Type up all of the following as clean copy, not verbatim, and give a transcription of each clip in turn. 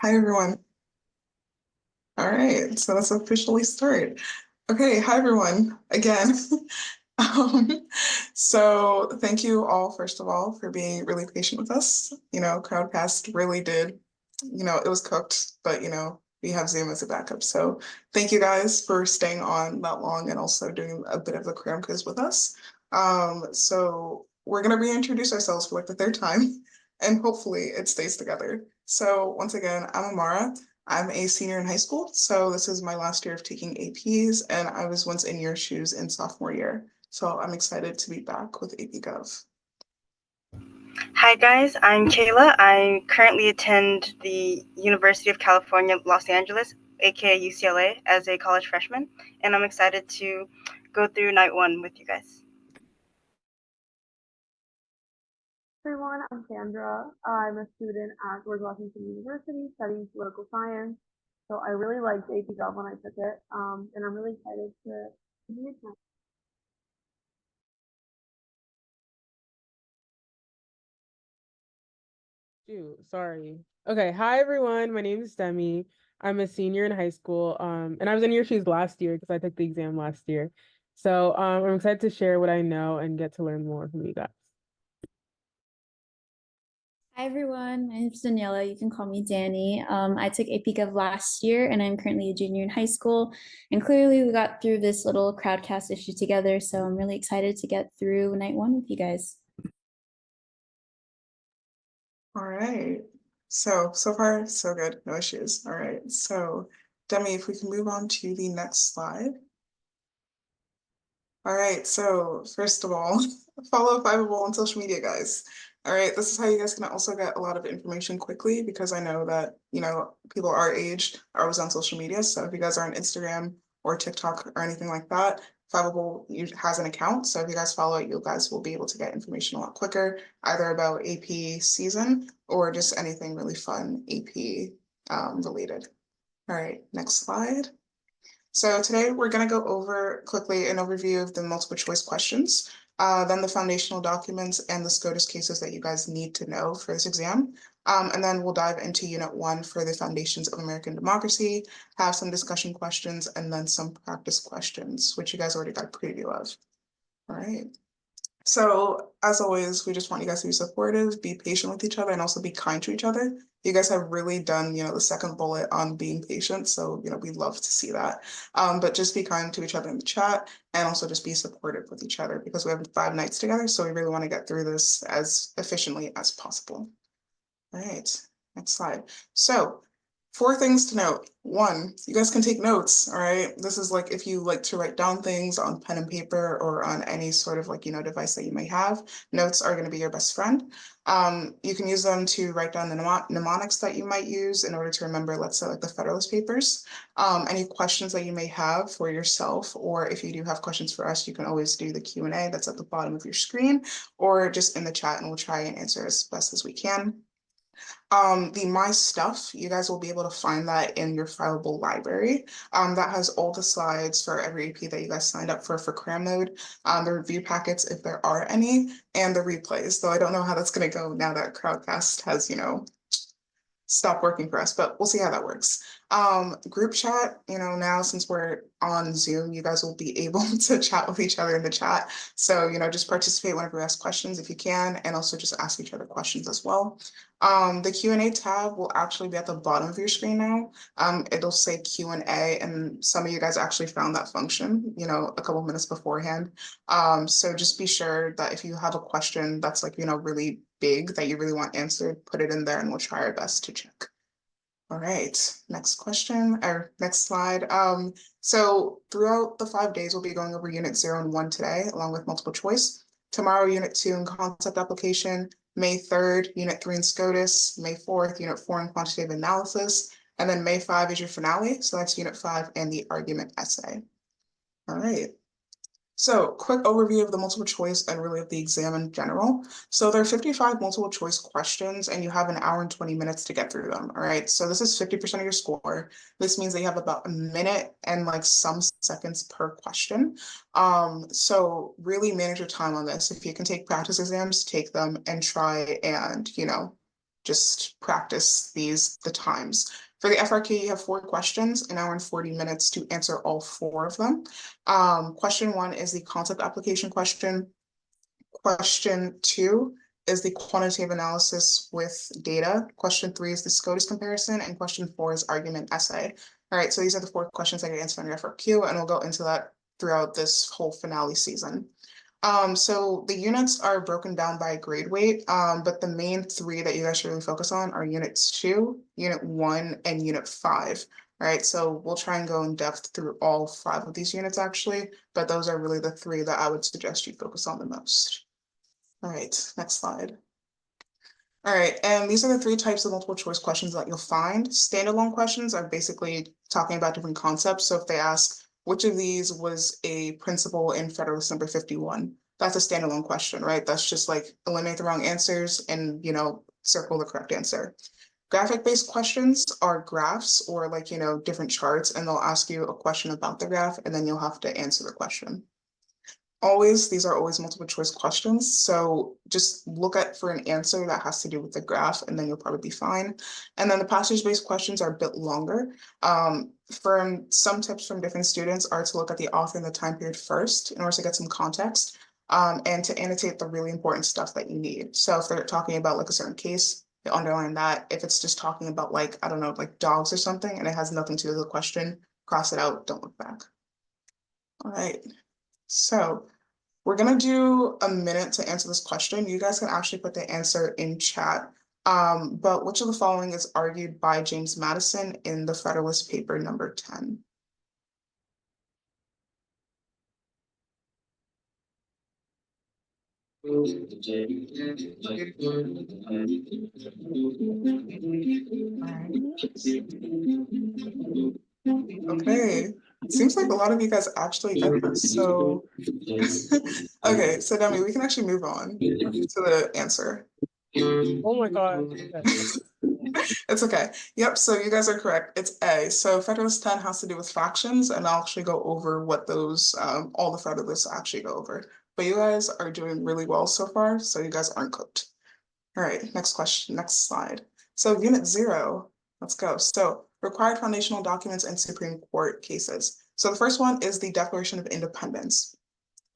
Hi, everyone. All right, so let's officially start. Okay, hi, everyone, again. Um, so thank you all, first of all, for being really patient with us. Crowdcast really did, it was cooked, but, we have Zoom as a backup. So thank you guys for staying on that long and also doing a bit of the CRAM quiz with us. So we're going to reintroduce ourselves for like the third time, and hopefully it stays together. So once again, I'm Amara. I'm a senior in high school, so this is my last year of taking APs, and I was once in your shoes in sophomore year. So I'm excited to be back with AP Gov. Hi guys, I'm Kayla. I currently attend the University of California, Los Angeles, aka UCLA, as a college freshman, and I'm excited to go through night one with you guys. Hey everyone, I'm Sandra. I'm a student at George Washington University studying political science. So I really liked AP Gov when I took it, and I'm really excited to continue tonight. Sorry. Okay, hi everyone. My name is Demi. I'm a senior in high school. And I was in your shoes last year because I took the exam last year. So I'm excited to share what I know and get to learn more from you guys. Hi everyone, my name is Daniela. You can call me Danny. I took AP Gov last year and I'm currently a junior in high school. And clearly we got through this little crowdcast issue together. So I'm really excited to get through night one with you guys. All right. So far, so good. No issues. All right. So, Demi, if we can move on to the next slide. All right. So, first of all, follow Fiveable on social media, guys. All right. This is how you guys can also get a lot of information quickly because I know that, people our age are always on social media. So, if you guys are on Instagram or TikTok or anything like that, Fiveable has an account. So, if you guys follow it, you guys will be able to get information a lot quicker, either about AP season or just anything really fun AP related. All right. Next slide. So today we're going to go over quickly an overview of the multiple choice questions, then the foundational documents and the SCOTUS cases that you guys need to know for this exam. And then we'll dive into Unit 1 for the foundations of American democracy, have some discussion questions, and then some practice questions, which you guys already got a preview of. All right. So as always, we just want you guys to be supportive, be patient with each other, and also be kind to each other. You guys have really done, the second bullet on being patient. So, we love to see that. But just be kind to each other in the chat and also just be supportive with each other because we have 5 nights together. So we really want to get through this as efficiently as possible. All right, next slide. So 4 things to note. 1, you guys can take notes, all right? This is like if you like to write down things on pen and paper or on any sort of device that you may have, notes are going to be your best friend. You can use them to write down the mnemonics that you might use in order to remember, let's say, like the Federalist Papers. Any questions that you may have for yourself, or if you do have questions for us, you can always do the Q&A that's at the bottom of your screen or just in the chat, and we'll try and answer as best as we can. The My Stuff, you guys will be able to find that in your Fiveable library. That has all the slides for every AP that you guys signed up for CRAM mode, the review packets if there are any, and the replays, though I don't know how that's going to go now that Crowdcast has, stop working for us, but we'll see how that works. Group chat, now since we're on Zoom, you guys will be able to chat with each other in the chat. So, just participate whenever you ask questions if you can, and also just ask each other questions as well. The Q&A tab will actually be at the bottom of your screen now. It'll say Q&A, and some of you guys actually found that function, a couple minutes beforehand. So just be sure that if you have a question that's really big that you really want answered, put it in there and we'll try our best to check. All right, next question or next slide. So throughout the 5 days, we'll be going over Unit 0 and 1 today, along with multiple choice. Tomorrow, Unit 2 and concept application. May 3rd, Unit 3 and SCOTUS. May 4th, Unit 4 and quantitative analysis. And then May 5 is your finale. So that's Unit 5 and the argument essay. All right. So quick overview of the multiple choice and really of the exam in general. So there are 55 multiple choice questions and you have an hour and 20 minutes to get through them. All right. So this is 50% of your score. This means that you have about a minute and some seconds per question. So really manage your time on this. If you can take practice exams, take them and try and, just practice the times. For the FRQ, you have 4 questions, an hour and 40 minutes to answer all 4 of them. Question 1 is the concept application question. Question 2 is the quantitative analysis with data. Question 3 is the SCOTUS comparison, and question 4 is argument essay. All right, so these are the 4 questions that you answer on your FRQ, and we'll go into that throughout this whole finale season. So the units are broken down by grade weight, but the main 3 that you guys should really focus on are units 2, unit 1, and unit 5. All right, so we'll try and go in depth through all 5 of these units actually, but those are really the 3 that I would suggest you focus on the most. All right, next slide. All right, and these are the 3 types of multiple choice questions that you'll find. Standalone questions are basically talking about different concepts. So if they ask, which of these was a principle in Federalist number 51? That's a standalone question, right? That's just like eliminate the wrong answers and, circle the correct answer. Graphic-based questions are graphs or like, different charts, and they'll ask you a question about the graph, and then you'll have to answer the question. These are always multiple choice questions. So just look for an answer that has to do with the graph, and then you'll probably be fine. And then the passage-based questions are a bit longer. Some tips from different students are to look at the author and the time period first in order to get some context, and to annotate the really important stuff that you need. So if they're talking about like a certain case, you underline that. If it's just talking about like, I don't know, like dogs or something, and it has nothing to do with the question, cross it out, don't look back. All right, so we're gonna do a minute to answer this question. You guys can actually put the answer in chat. But which of the following is argued by James Madison in the Federalist paper number 10? Okay, seems like a lot of you guys actually get this. So, okay, so Demi, we can actually move on to the answer. Oh my God. It's okay. Yep, so you guys are correct. It's A. So Federalist 10 has to do with factions, and I'll actually go over what those, all the Federalists actually go over. But you guys are doing really well so far, so you guys aren't cooked. All right, next question, next slide. So unit 0, let's go. So required foundational documents and Supreme Court cases. So the first one is the Declaration of Independence.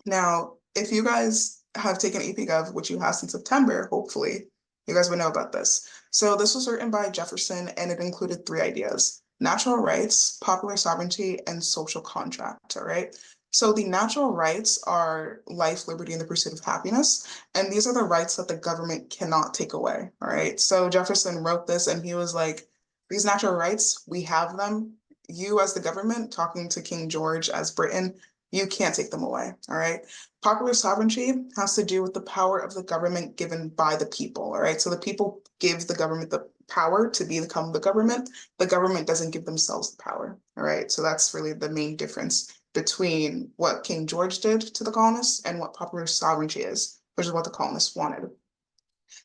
Now, if you guys have taken AP Gov, which you have since September, hopefully, you guys would know about this. So this was written by Jefferson, and it included 3 ideas: natural rights, popular sovereignty, and social contract, all right? So the natural rights are life, liberty, and the pursuit of happiness. And these are the rights that the government cannot take away, all right? So Jefferson wrote this, and he was like, these natural rights, we have them. You as the government, talking to King George as Britain, you can't take them away, all right? Popular sovereignty has to do with the power of the government given by the people, all right? So the people give the government the power to become the government. The government doesn't give themselves the power, all right? So that's really the main difference between what King George did to the colonists and what popular sovereignty is, which is what the colonists wanted.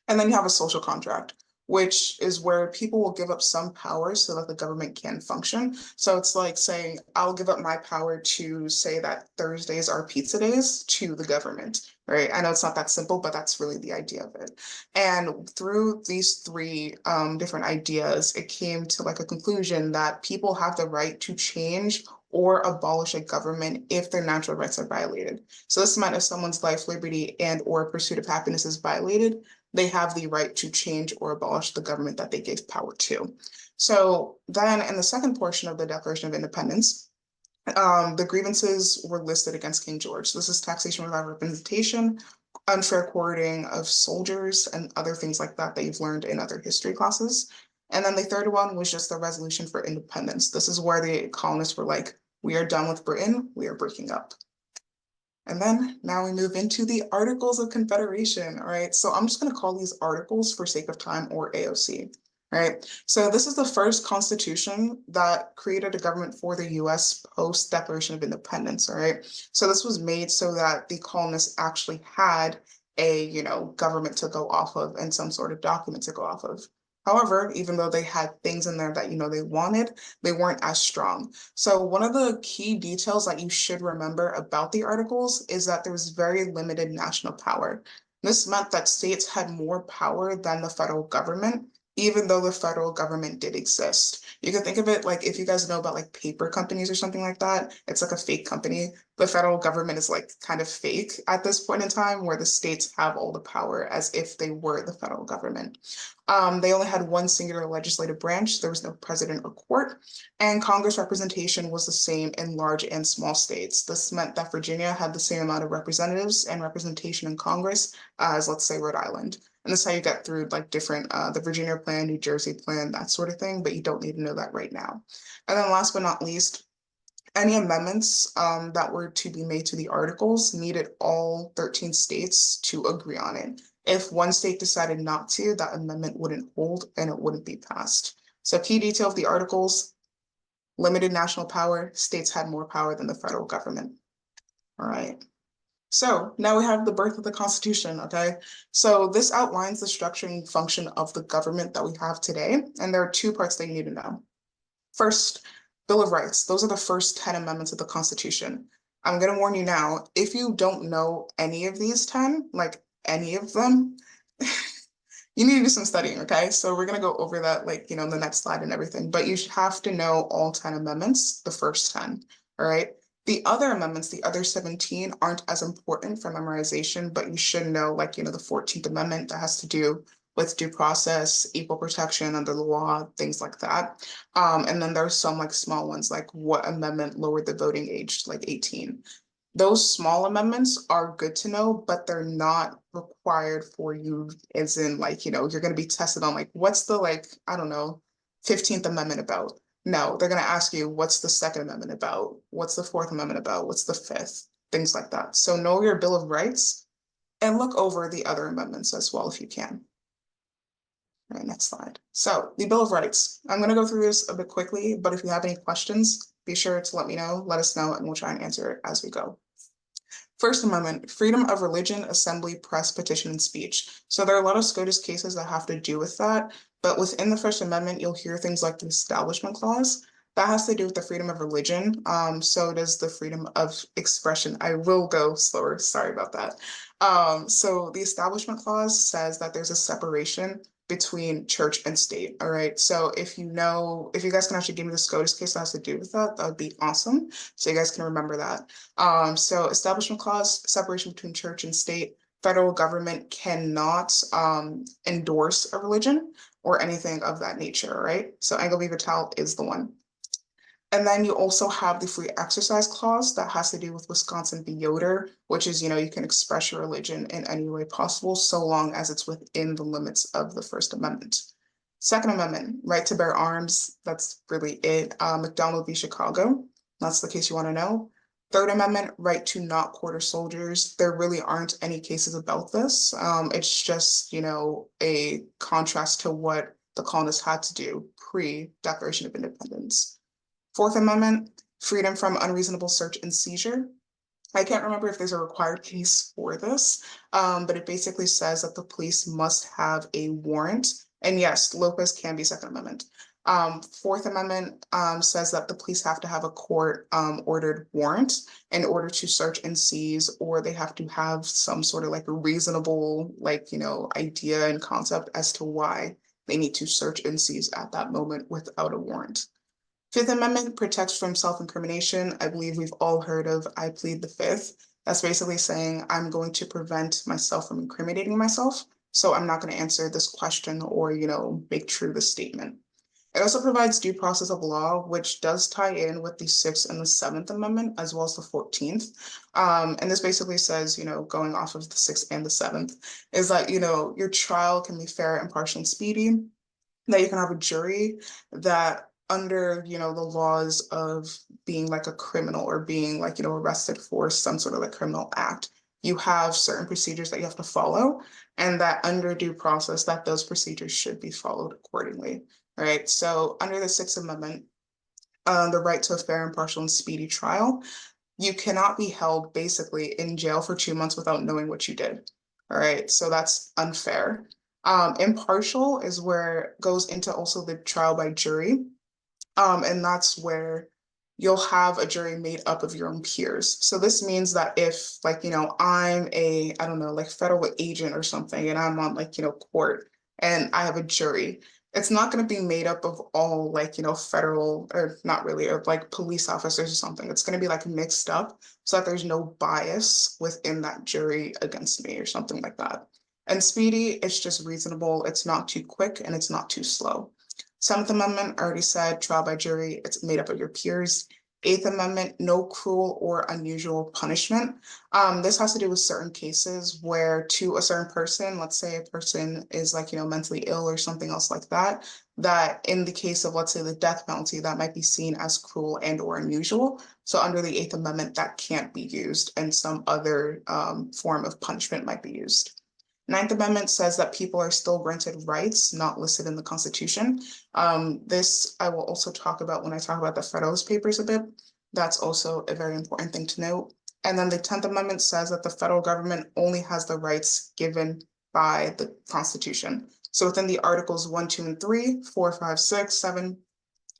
And then you have a social contract, which is where people will give up some power so that the government can function. So it's like saying, I'll give up my power to say that Thursdays are pizza days to the government, right? I know it's not that simple, but that's really the idea of it. And through these 3 different ideas, it came to like a conclusion that people have the right to change or abolish a government if their natural rights are violated. So this meant if someone's life, liberty, and or pursuit of happiness is violated, they have the right to change or abolish the government that they gave power to. So then in the second portion of the Declaration of Independence, the grievances were listed against King George. So this is taxation without representation, unfair quartering of soldiers, and other things like that that you've learned in other history classes. And then the third one was just the resolution for independence. This is where the colonists were like, we are done with Britain, we are breaking up. And then now we move into the Articles of Confederation, all right? So I'm just gonna call these articles for sake of time, or AOC, right? So this is the first constitution that created a government for the US post Declaration of Independence, all right? So this was made so that the colonists actually had a, government to go off of and some sort of document to go off of. However, even though they had things in there that, they wanted, they weren't as strong. So one of the key details that you should remember about the articles is that there was very limited national power. This meant that states had more power than the federal government, even though the federal government did exist. You can think of it like if you guys know about like paper companies or something like that, it's like a fake company. The federal government is like kind of fake at this point in time, where the states have all the power as if they were the federal government. They only had one singular legislative branch. There was no president or court, and Congress representation was the same in large and small states. This meant that Virginia had the same amount of representatives and representation in Congress as, let's say, Rhode Island. And this is how you get through like different, the Virginia plan, New Jersey plan, that sort of thing, but you don't need to know that right now. And then last but not least, any amendments that were to be made to the articles needed all 13 states to agree on it. If one state decided not to, that amendment wouldn't hold and it wouldn't be passed. So key detail of the articles: limited national power, states had more power than the federal government. All right. So now we have the birth of the Constitution, okay? So this outlines the structuring function of the government that we have today, and there are two parts that you need to know. First, Bill of Rights. Those are the first 10 amendments of the Constitution. I'm gonna warn you now, if you don't know any of these 10, like any of them, you need to do some studying, okay? So we're gonna go over that like, in the next slide and everything, but you have to know all 10 amendments, the first 10, all right? The other amendments, the other 17, aren't as important for memorization, but you should know, like, the 14th Amendment that has to do with due process, equal protection under the law, things like that. And then there's some like small ones, like what amendment lowered the voting age to like 18. Those small amendments are good to know, but they're not required for you, as in like, you're going to be tested on like, what's the like, I don't know, 15th Amendment about? No, they're going to ask you, what's the Second Amendment about? What's the Fourth Amendment about? What's the Fifth? Things like that. So know your Bill of Rights and look over the other amendments as well if you can. All right, next slide. So the Bill of Rights. I'm going to go through this a bit quickly, but if you have any questions, be sure to let me know, let us know, and we'll try and answer it as we go. First Amendment, freedom of religion, assembly, press, petition, and speech. So there are a lot of SCOTUS cases that have to do with that, but within the First Amendment, you'll hear things like the Establishment Clause. That has to do with the freedom of religion. So does the freedom of expression. I will go slower, sorry about that. So the Establishment Clause says that there's a separation between church and state. All right. So if you guys can actually give me the SCOTUS case that has to do with that, that would be awesome. So you guys can remember that. So Establishment Clause, separation between church and state. Federal government cannot endorse a religion or anything of that nature, right? So Anglo Vital is the one. And then you also have the Free Exercise Clause that has to do with Wisconsin v. Yoder, which is, you can express your religion in any way possible, so long as it's within the limits of the First Amendment. Second Amendment, right to bear arms, that's really it. McDonald v. Chicago, that's the case you want to know. Third Amendment, right to not quarter soldiers. There really aren't any cases about this. It's just, a contrast to what the colonists had to do pre-Declaration of Independence. Fourth Amendment, freedom from unreasonable search and seizure. I can't remember if there's a required case for this, but it basically says that the police must have a warrant. And yes, Lopez can be Second Amendment. Fourth Amendment says that the police have to have a court ordered warrant in order to search and seize, or they have to have some sort of like a reasonable, idea and concept as to why they need to search and seize at that moment without a warrant. Fifth Amendment protects from self-incrimination. I believe we've all heard of I plead the fifth. That's basically saying I'm going to prevent myself from incriminating myself. So I'm not going to answer this question or, make true the statement. It also provides due process of law, which does tie in with the 6th and the 7th Amendment, as well as the 14th. And this basically says, going off of the 6th and the 7th, is that, your trial can be fair, impartial, and speedy, that you can have a jury that under, the laws of being like a criminal or being like, arrested for some sort of like criminal act, you have certain procedures that you have to follow, and that under due process, that those procedures should be followed accordingly. All right. So under the 6th Amendment, the right to a fair, impartial, and speedy trial, you cannot be held basically in jail for 2 months without knowing what you did. All right. So that's unfair. Impartial is where it goes into also the trial by jury. And that's where you'll have a jury made up of your own peers. So this means that if I'm a, I don't know, like federal agent or something, and I'm on court and I have a jury, it's not going to be made up of all like, federal or not really, or like police officers or something. It's going to be like mixed up so that there's no bias within that jury against me or something like that. And speedy, it's just reasonable. It's not too quick and it's not too slow. Seventh Amendment, I already said, trial by jury, it's made up of your peers. Eighth Amendment, no cruel or unusual punishment. This has to do with certain cases where to a certain person, let's say a person is like, mentally ill or something else like that, that in the case of, let's say, the death penalty, that might be seen as cruel and or unusual. So under the Eighth Amendment, that can't be used and some other form of punishment might be used. Ninth Amendment says that people are still granted rights not listed in the Constitution. This I will also talk about when I talk about the Federalist Papers a bit. That's also a very important thing to note. And then the 10th Amendment says that the federal government only has the rights given by the Constitution. So within the Articles 1, 2, and 3, 4, 5, 6, 7,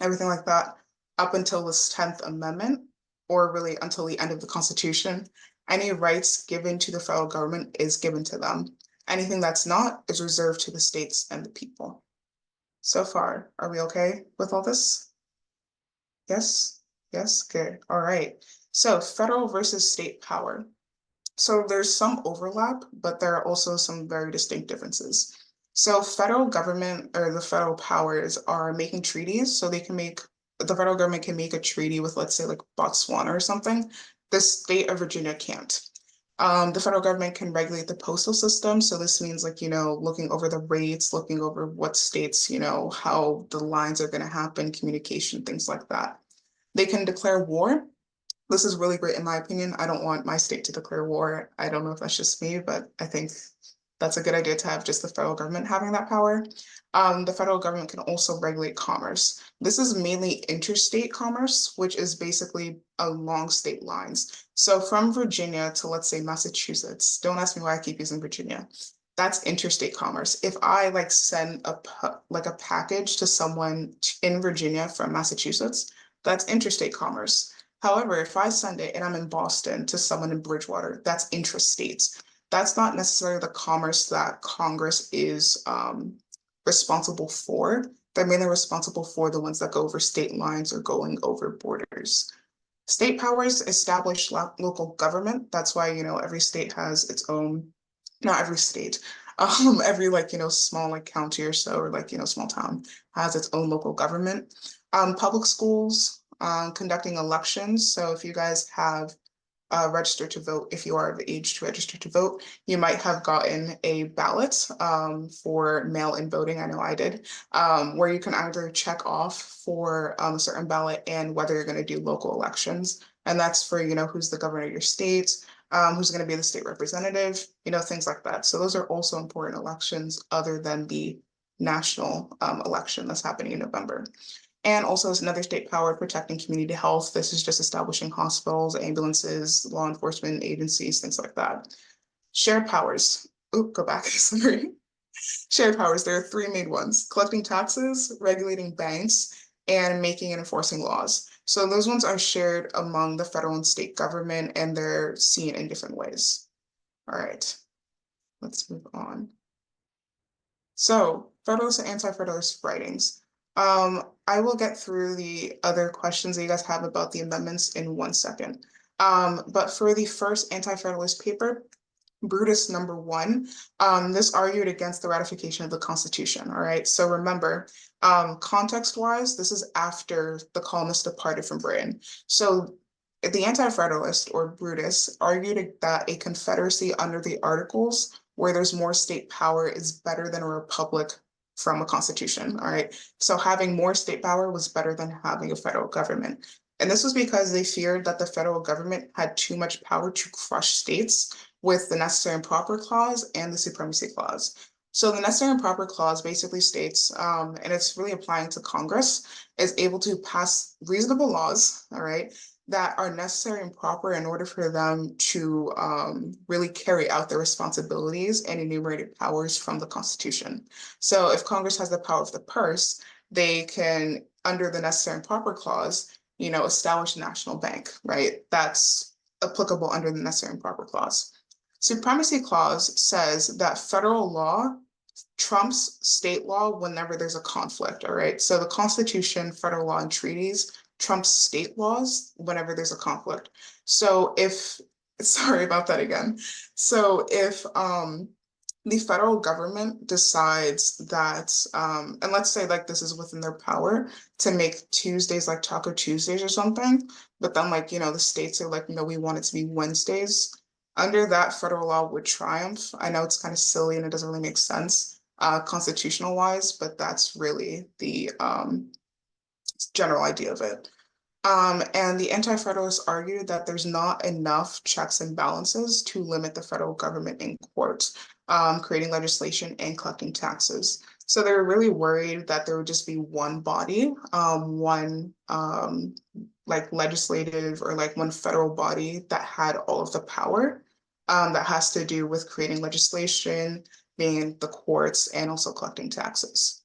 everything like that, up until this 10th Amendment, or really until the end of the Constitution, any rights given to the federal government is given to them. Anything that's not is reserved to the states and the people. So far, are we okay with all this? Yes, yes, good. All right. So federal versus state power. So there's some overlap, but there are also some very distinct differences. So federal government or the federal powers are making treaties, so the federal government can make a treaty with, let's say, like Botswana or something. The state of Virginia can't. The federal government can regulate the postal system. So this means like, looking over the rates, looking over what states, how the lines are going to happen, communication, things like that. They can declare war. This is really great in my opinion. I don't want my state to declare war. I don't know if that's just me, but I think that's a good idea to have just the federal government having that power. The federal government can also regulate commerce. This is mainly interstate commerce, which is basically along state lines. So from Virginia to, let's say, Massachusetts, don't ask me why I keep using Virginia. That's interstate commerce. If I like send a package to someone in Virginia from Massachusetts, that's interstate commerce. However, if I send it and I'm in Boston to someone in Bridgewater, that's intrastate. That's not necessarily the commerce that Congress is responsible for. They're mainly responsible for the ones that go over state lines or going over borders. State powers establish local government. That's why, every state has its own, not every state, every small county or so, or small town has its own local government. Public schools, conducting elections. So if you guys have registered to vote, if you are of age to register to vote, you might have gotten a ballot for mail-in voting. I know I did, where you can either check off for a certain ballot and whether you're going to do local elections. And that's for, who's the governor of your state, who's going to be the state representative, things like that. So those are also important elections other than the national election that's happening in November. And also it's another state power protecting community health. This is just establishing hospitals, ambulances, law enforcement agencies, things like that. Shared powers. Go back, sorry. Shared powers, there are three main ones: collecting taxes, regulating banks, and making and enforcing laws. So those ones are shared among the federal and state government, and they're seen in different ways. All right, let's move on. So Federalist and Anti-Federalist writings. I will get through the other questions that you guys have about the amendments in 1 second. But for the first Anti-Federalist paper, Brutus number 1, this argued against the ratification of the Constitution. All right, so remember, context-wise, this is after the colonists departed from Britain. So the Anti-Federalist, or Brutus, argued that a confederacy under the Articles, where there's more state power, is better than a republic from a constitution. All right, so having more state power was better than having a federal government. And this was because they feared that the federal government had too much power to crush states with the necessary and proper clause and the supremacy clause. So the necessary and proper clause basically states, and it's really applying to Congress, is able to pass reasonable laws, all right, that are necessary and proper in order for them to really carry out their responsibilities and enumerated powers from the Constitution. So if Congress has the power of the purse, they can, under the necessary and proper clause, establish a national bank, right? That's applicable under the necessary and proper clause. Supremacy clause says that federal law trumps state law whenever there's a conflict, all right? So the Constitution, federal law, and treaties trumps state laws whenever there's a conflict. So if, sorry about that again. So if the federal government decides that, and let's say like this is within their power to make Tuesdays like Taco Tuesdays or something, but then like, the states are like, no, we want it to be Wednesdays. Under that, federal law would triumph. I know it's kind of silly and it doesn't really make sense constitutional wise, but that's really the general idea of it. And the anti-federalists argued that there's not enough checks and balances to limit the federal government in court, creating legislation and collecting taxes. So they were really worried that there would just be one body, one like legislative or like one federal body that had all of the power that has to do with creating legislation, being the courts, and also collecting taxes.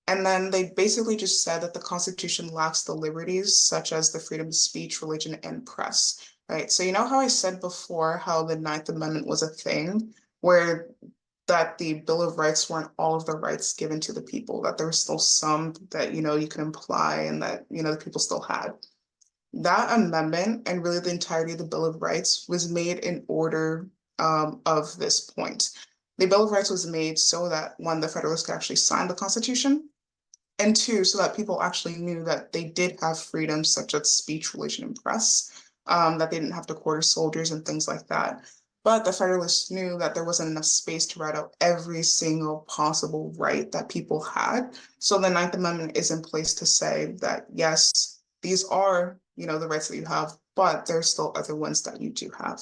And then they basically just said that the Constitution lacks the liberties such as the freedom of speech, religion, and press, right? So you know how I said before how the Ninth Amendment was a thing where that the Bill of Rights weren't all of the rights given to the people, that there was still some that, you could imply and that, the people still had. That amendment and really the entirety of the Bill of Rights was made in order of this point. The Bill of Rights was made so that one, the Federalists could actually sign the Constitution, and two, so that people actually knew that they did have freedoms such as speech, religion, and press, that they didn't have to quarter soldiers and things like that. But the Federalists knew that there wasn't enough space to write out every single possible right that people had. So the Ninth Amendment is in place to say that, yes, these are, the rights that you have, but there's still other ones that you do have.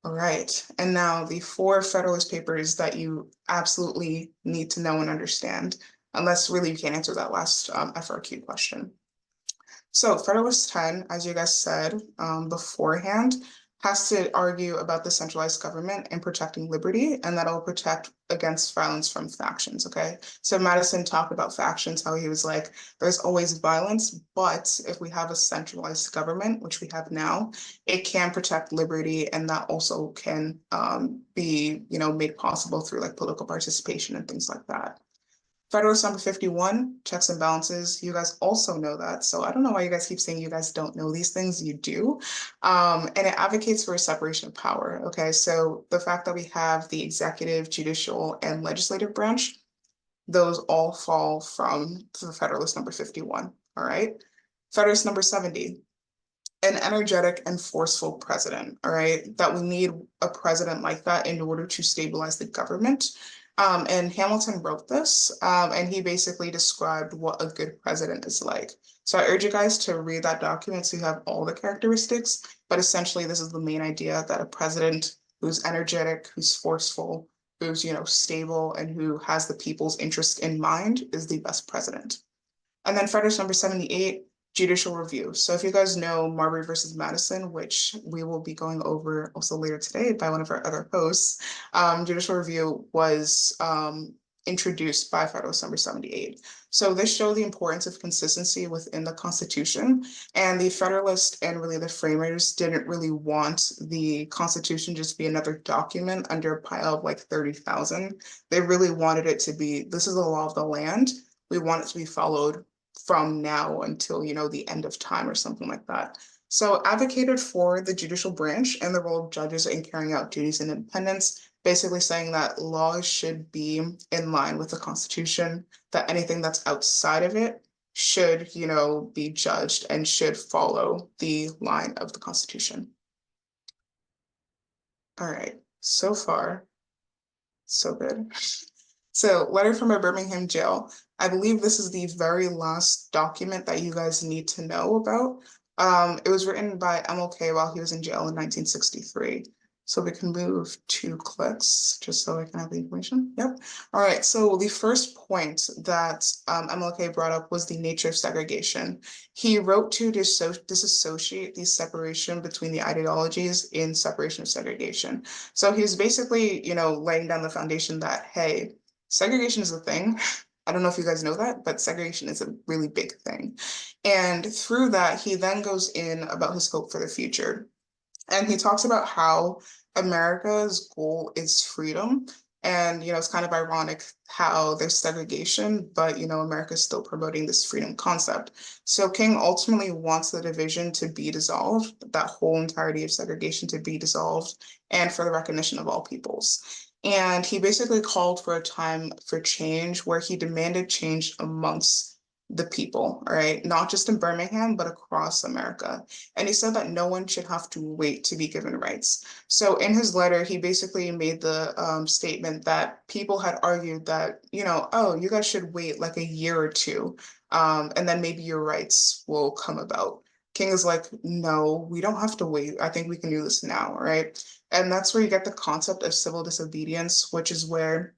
All right, and now the 4 Federalist Papers that you absolutely need to know and understand, unless really you can't answer that last FRQ question. So Federalist 10, as you guys said beforehand, has to argue about the centralized government and protecting liberty, and that'll protect against violence from factions, okay? So Madison talked about factions, how he was like, there's always violence, but if we have a centralized government, which we have now, it can protect liberty, and that also can be, made possible through like political participation and things like that. Federalist number 51, checks and balances. You guys also know that. So I don't know why you guys keep saying you guys don't know these things. You do. And it advocates for a separation of power. Okay, so the fact that we have the executive, judicial, and legislative branch, those all fall from the Federalist number 51. All right. Federalist number 70, an energetic and forceful president. All right, that we need a president like that in order to stabilize the government. And Hamilton wrote this, and he basically described what a good president is like. So I urge you guys to read that document so you have all the characteristics, but essentially this is the main idea, that a president who's energetic, who's forceful, who's, stable, and who has the people's interest in mind is the best president. And then Federalist number 78, judicial review. So if you guys know Marbury versus Madison, which we will be going over also later today by one of our other hosts, judicial review was introduced by Federalist number 78. So this showed the importance of consistency within the Constitution, and the Federalists and really the framers didn't really want the Constitution just to be another document under a pile of like 30,000. They really wanted it to be, this is the law of the land. We want it to be followed from now until, the end of time or something like that. So advocated for the judicial branch and the role of judges in carrying out duties and independence, basically saying that laws should be in line with the Constitution, that anything that's outside of it should, be judged and should follow the line of the Constitution. All right, so far, so good. So letter from a Birmingham jail. I believe this is the very last document that you guys need to know about. It was written by MLK while he was in jail in 1963. So we can move 2 clicks just so I can have the information. Yep. All right. So the first point that MLK brought up was the nature of segregation. He wrote to disassociate the separation between the ideologies in separation of segregation. So he was basically, laying down the foundation that, hey, segregation is a thing. I don't know if you guys know that, but segregation is a really big thing. And through that, he then goes in about his hope for the future. And he talks about how America's goal is freedom, And, it's kind of ironic how there's segregation, but, America's still promoting this freedom concept. So King ultimately wants the division to be dissolved, that whole entirety of segregation to be dissolved, and for the recognition of all peoples. And he basically called for a time for change where he demanded change amongst the people, all right, not just in Birmingham, but across America. And he said that no one should have to wait to be given rights. So in his letter, he basically made the statement that people had argued that, oh, you guys should wait like a year or two, and then maybe your rights will come about. King is like, no, we don't have to wait. I think we can do this now, right? And that's where you get the concept of civil disobedience, which is where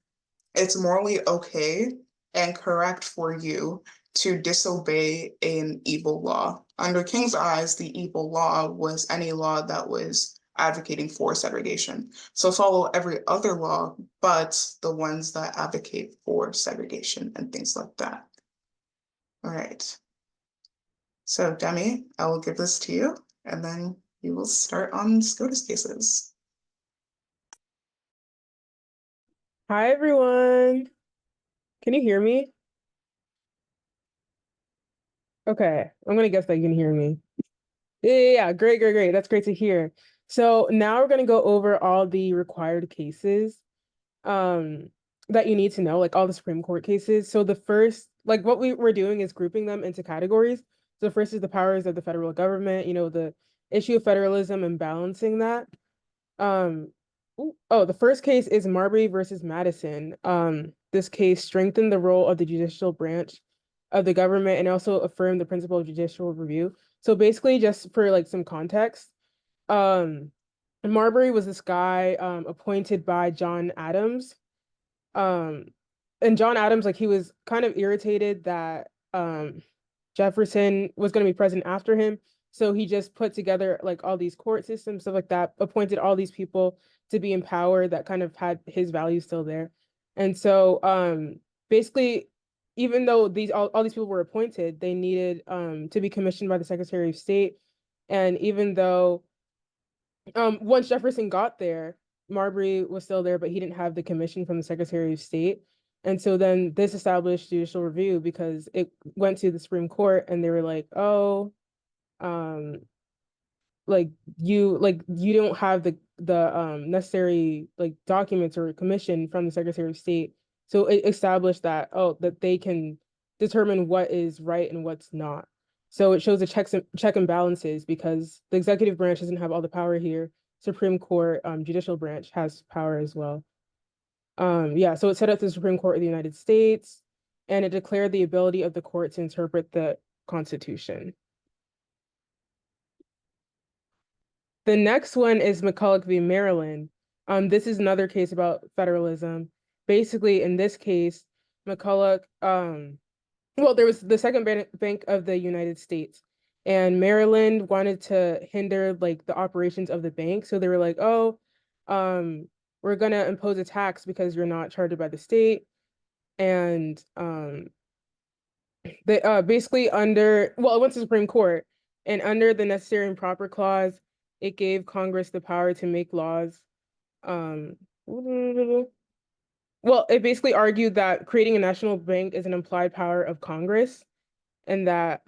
it's morally okay and correct for you to disobey an evil law. Under King's eyes, the evil law was any law that was advocating for segregation. So follow every other law, but the ones that advocate for segregation and things like that. All right. So Demi, I will give this to you, and then you will start on SCOTUS cases. Hi, everyone. Can you hear me? Okay, I'm gonna guess that you can hear me. Yeah, great. That's great to hear. So now we're gonna go over all the required cases that you need to know, like all the Supreme Court cases. So the first, like what we're doing is grouping them into categories. So the first is the powers of the federal government, the issue of federalism and balancing that. The first case is Marbury versus Madison. This case strengthened the role of the judicial branch of the government and also affirmed the principle of judicial review. So basically, just for like some context, Marbury was this guy appointed by John Adams. And John Adams, like he was kind of irritated that Jefferson was going to be president after him. So he just put together like all these court systems, stuff like that, appointed all these people to be in power that kind of had his values still there. And so basically, even though all these people were appointed, they needed to be commissioned by the Secretary of State. And even though once Jefferson got there, Marbury was still there, but he didn't have the commission from the Secretary of State. And so then this established judicial review because it went to the Supreme Court and they were like, oh, you don't have the necessary like documents or commission from the Secretary of State. So it established that that they can determine what is right and what's not. So it shows a check and balances because the executive branch doesn't have all the power here. Supreme Court judicial branch has power as well. So it set up the Supreme Court of the United States and it declared the ability of the court to interpret the Constitution. The next one is McCulloch v. Maryland. This is another case about federalism. Basically, in this case, McCulloch, there was the Second Bank of the United States, and Maryland wanted to hinder like the operations of the bank. So they were like, oh, we're gonna impose a tax because you're not chartered by the state. And they basically it went to the Supreme Court, and under the necessary and proper clause, it gave Congress the power to make laws. It basically argued that creating a national bank is an implied power of Congress, and that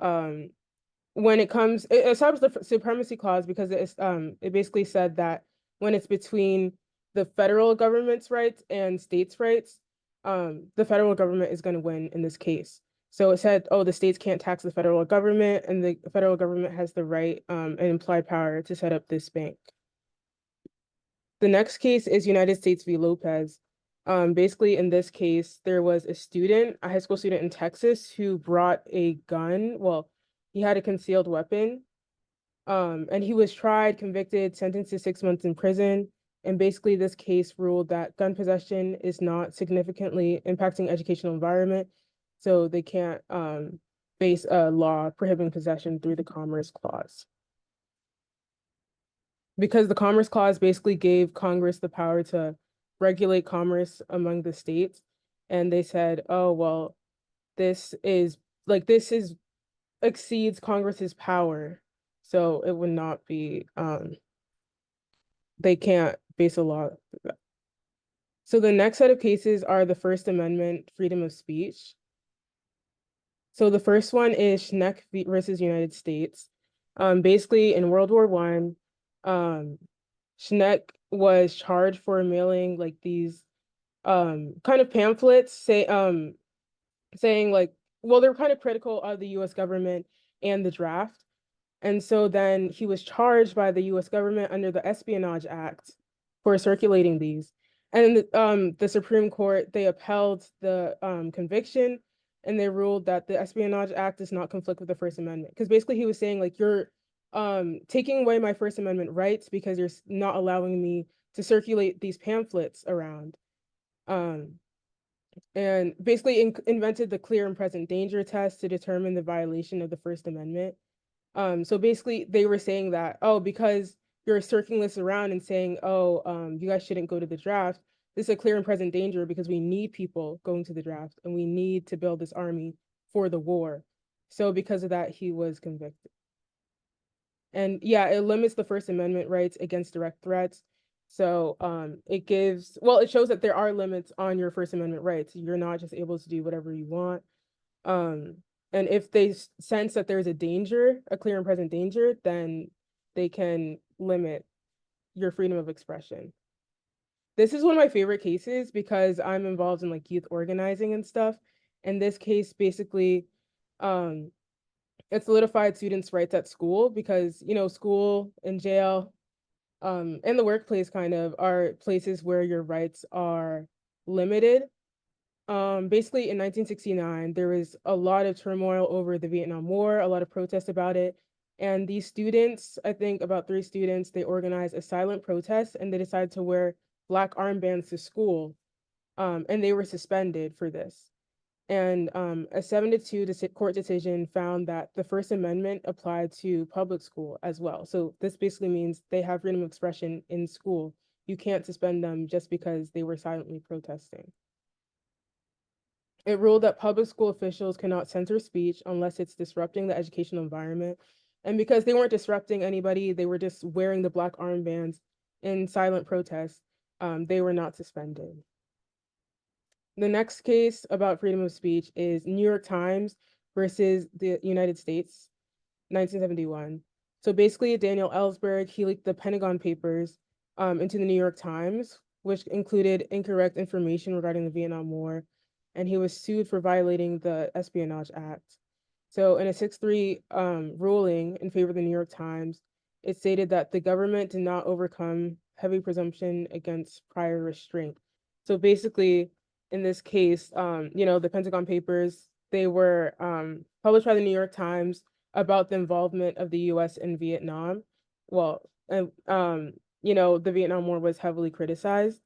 when it established the supremacy clause because it basically said that when it's between the federal government's rights and states' rights, the federal government is going to win in this case. So it said, oh, the states can't tax the federal government, and the federal government has the right and implied power to set up this bank. The next case is United States v. Lopez. Basically, in this case, there was a high school student in Texas who brought a gun. Well, he had a concealed weapon. And he was tried, convicted, sentenced to 6 months in prison. And basically, this case ruled that gun possession is not significantly impacting educational environment. So they can't base a law prohibiting possession through the Commerce Clause. Because the Commerce Clause basically gave Congress the power to regulate commerce among the states. And they said, oh, well, this exceeds Congress's power. So it would not be, they can't base a law. So the next set of cases are the First Amendment, freedom of speech. So the first one is Schneck versus United States. Basically, in World War I, Schneck was charged for mailing like these kind of pamphlets saying like, well, they're kind of critical of the US government and the draft. And so then he was charged by the US government under the Espionage Act for circulating these. And the Supreme Court, they upheld the conviction, and they ruled that the Espionage Act does not conflict with the First Amendment. Because basically he was saying like, you're taking away my First Amendment rights because you're not allowing me to circulate these pamphlets around. And basically invented the clear and present danger test to determine the violation of the First Amendment. So basically they were saying that, oh, because you're circling this around and saying, oh, you guys shouldn't go to the draft, this is a clear and present danger because we need people going to the draft and we need to build this army for the war. So because of that, he was convicted. And yeah, it limits the First Amendment rights against direct threats. So it gives, well, it shows that there are limits on your First Amendment rights. You're not just able to do whatever you want. And if they sense that there's a danger, a clear and present danger, then they can limit your freedom of expression. This is one of my favorite cases because I'm involved in like youth organizing and stuff. And this case basically, it solidified students' rights at school because, you know, school and jail, and the workplace kind of are places where your rights are limited. Basically in 1969, there was a lot of turmoil over the Vietnam War, a lot of protests about it. And these students, I think about 3 students, they organized a silent protest and they decided to wear Black armbands to school. And they were suspended for this. And a 7-2 court decision found that the First Amendment applied to public school as well. So this basically means they have freedom of expression in school. You can't suspend them just because they were silently protesting. It ruled that public school officials cannot censor speech unless it's disrupting the educational environment. And because they weren't disrupting anybody, they were just wearing the Black armbands in silent protest, they were not suspended. The next case about freedom of speech is New York Times versus the United States, 1971. So basically, Daniel Ellsberg, he leaked the Pentagon Papers into the New York Times, which included incorrect information regarding the Vietnam War, and he was sued for violating the Espionage Act. So in a 6-3 ruling in favor of the New York Times, it stated that the government did not overcome heavy presumption against prior restraint. So basically, in this case, you know, the Pentagon Papers, they were published by the New York Times about the involvement of the US in Vietnam. Well, and you know, the Vietnam War was heavily criticized.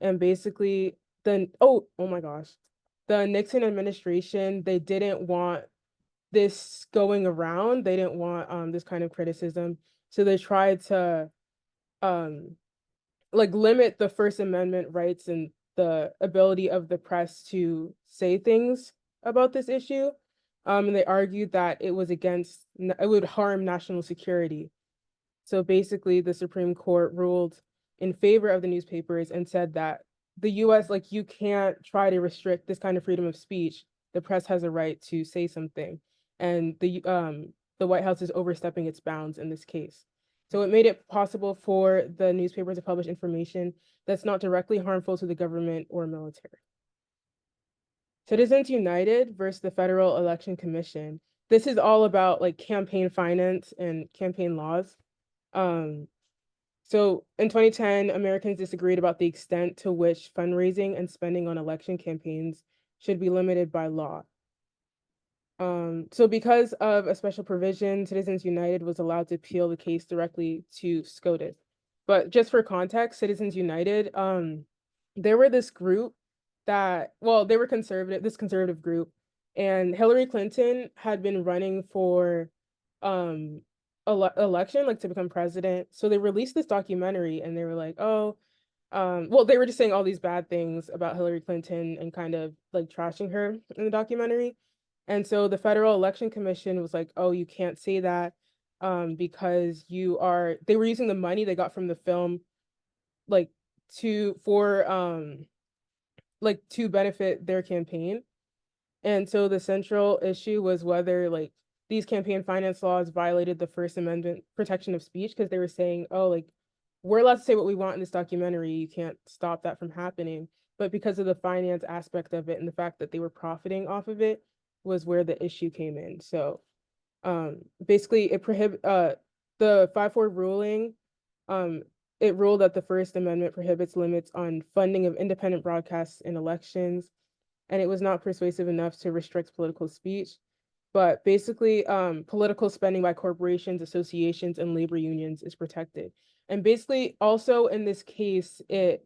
And basically oh my gosh, the Nixon administration, they didn't want this going around. They didn't want this kind of criticism. So they tried to like limit the First Amendment rights and the ability of the press to say things about this issue. And they argued that it was against, it would harm national security. So basically, the Supreme Court ruled in favor of the newspapers and said that the US, like, you can't try to restrict this kind of freedom of speech. The press has a right to say something. And the White House is overstepping its bounds in this case. So it made it possible for the newspaper to publish information that's not directly harmful to the government or military. Citizens United versus the Federal Election Commission. This is all about like campaign finance and campaign laws. So in 2010, Americans disagreed about the extent to which fundraising and spending on election campaigns should be limited by law. So because of a special provision, Citizens United was allowed to appeal the case directly to SCOTUS. But just for context, Citizens United, they were this group that, well, they were this conservative group, and Hillary Clinton had been running for election, like to become president. So they released this documentary and they were like, oh, well, they were just saying all these bad things about Hillary Clinton and kind of like trashing her in the documentary. And so the Federal Election Commission was like, oh, you can't say that because they were using the money they got from the film like for like to benefit their campaign. And so the central issue was whether like these campaign finance laws violated the First Amendment protection of speech, because they were saying, oh, like we're allowed to say what we want in this documentary. You can't stop that from happening. But because of the finance aspect of it and the fact that they were profiting off of it was where the issue came in. So basically it the 5-4 ruling, it ruled that the First Amendment prohibits limits on funding of independent broadcasts in elections, and it was not persuasive enough to restrict political speech. But basically, political spending by corporations, associations, and labor unions is protected. And basically, also in this case, it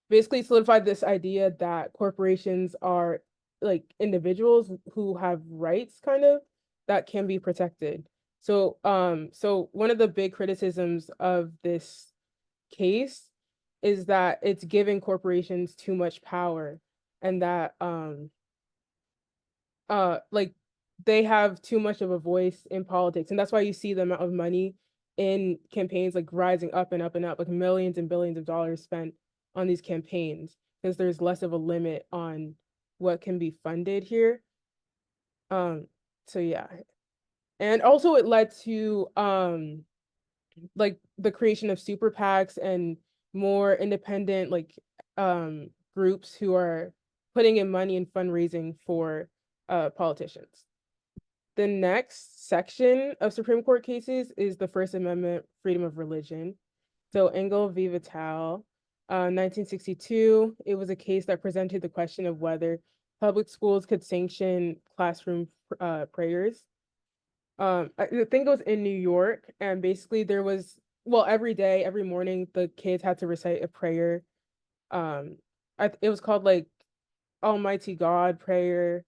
basically solidified this idea that corporations are like individuals who have rights, kind of, that can be protected. So, so one of the big criticisms of this case is that it's giving corporations too much power, and that like they have too much of a voice in politics, and that's why you see the amount of money in campaigns like rising up and up and up, like millions and billions of dollars spent on these campaigns, because there's less of a limit on what can be funded here. So yeah, and also it led to like the creation of super PACs and more independent like groups who are putting in money and fundraising for politicians. The next section of Supreme Court cases is the First Amendment, freedom of religion. So Engel v. Vitale, 1962, it was a case that presented the question of whether public schools could sanction classroom prayers. I think it was in New York, and basically there was, well, every day, every morning, the kids had to recite a prayer. It was called like Almighty God prayer,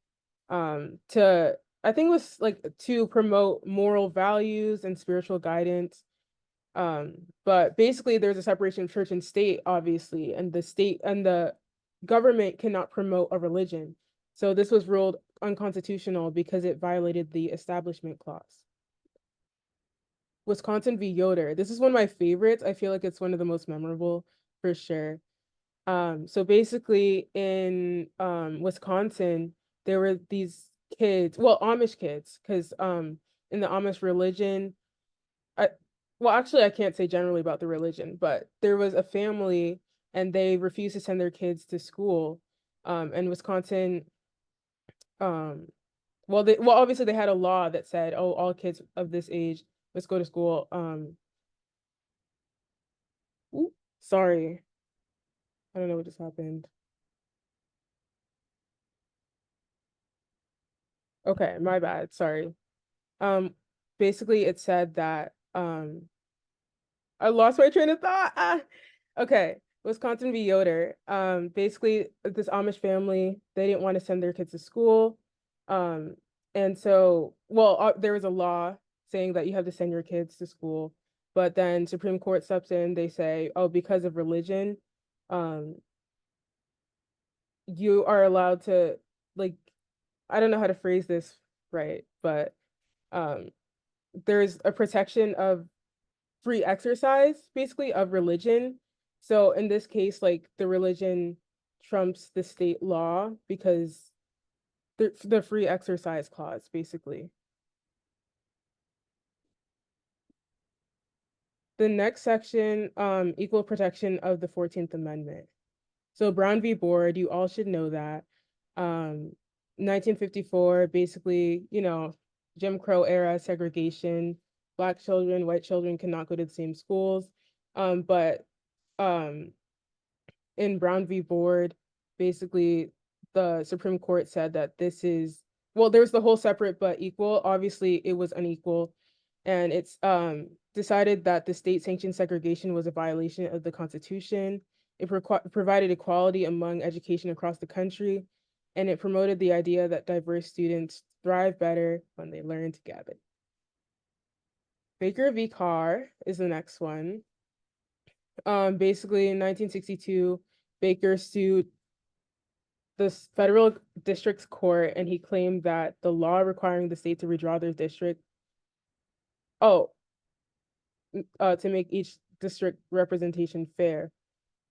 to, I think it was like to promote moral values and spiritual guidance. But basically there's a separation of church and state, obviously, and the state and the government cannot promote a religion. So this was ruled unconstitutional because it violated the Establishment Clause. Wisconsin v. Yoder. This is one of my favorites. I feel like it's one of the most memorable for sure. So basically in Wisconsin, there were these kids, well, Amish kids, because in the Amish religion, well, actually, I can't say generally about the religion, but there was a family and they refused to send their kids to school. And Wisconsin, well, obviously they had a law that said, oh, all kids of this age must go to school. Sorry, I don't know what just happened. Okay, my bad. Sorry. Basically it said that I lost my train of thought. Okay, Wisconsin v. Yoder. Basically this Amish family, they didn't want to send their kids to school. And so, well, there was a law saying that you have to send your kids to school, but then Supreme Court steps in, they say, oh, because of religion, you are allowed to, like, I don't know how to phrase this right, but there's a protection of free exercise, basically, of religion. So in this case, like the religion trumps the state law because the free exercise clause, basically. The next section, equal protection of the 14th Amendment. So Brown v. Board, you all should know that. 1954, basically, you know, Jim Crow era segregation, Black children, white children cannot go to the same schools. But in Brown v. Board, basically the Supreme Court said that this is, well, there's the whole separate but equal. Obviously, it was unequal, and it's decided that the state sanctioned segregation was a violation of the Constitution. It provided equality among education across the country, and it promoted the idea that diverse students thrive better when they learn together. Baker v. Carr is the next one. Basically in 1962, Baker sued the federal district's court, and he claimed that the law requiring the state to redraw their district, to make each district representation fair,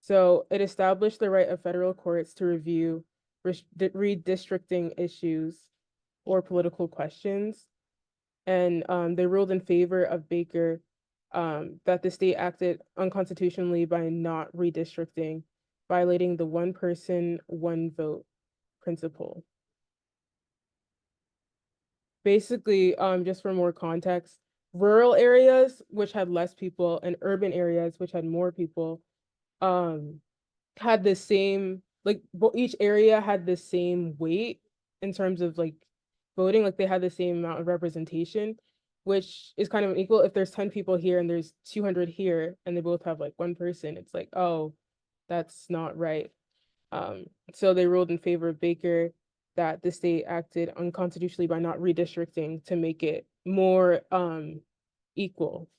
So it established the right of federal courts to review redistricting issues or political questions. And they ruled in favor of Baker that the state acted unconstitutionally by not redistricting, violating the one person, one vote principle. Basically, just for more context, rural areas, which had less people, and urban areas, which had more people, had the same, like, each area had the same weight in terms of like voting, like they had the same amount of representation, which is kind of equal. If there's 10 people here and there's 200 here and they both have like one person, it's like, oh, that's not right. So they ruled in favor of Baker that the state acted unconstitutionally by not redistricting to make it more equal.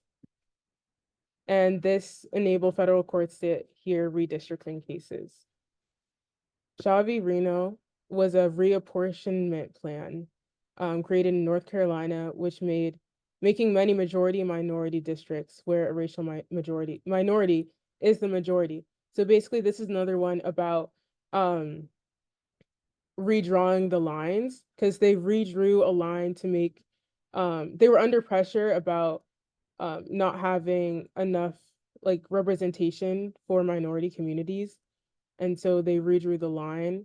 And this enabled federal courts to hear redistricting cases. Xavi Reno was a reapportionment plan created in North Carolina, which making many majority minority districts where a racial minority is the majority. So basically, this is another one about redrawing the lines, because they redrew a line to make they were under pressure about not having enough like representation for minority communities, and so they redrew the line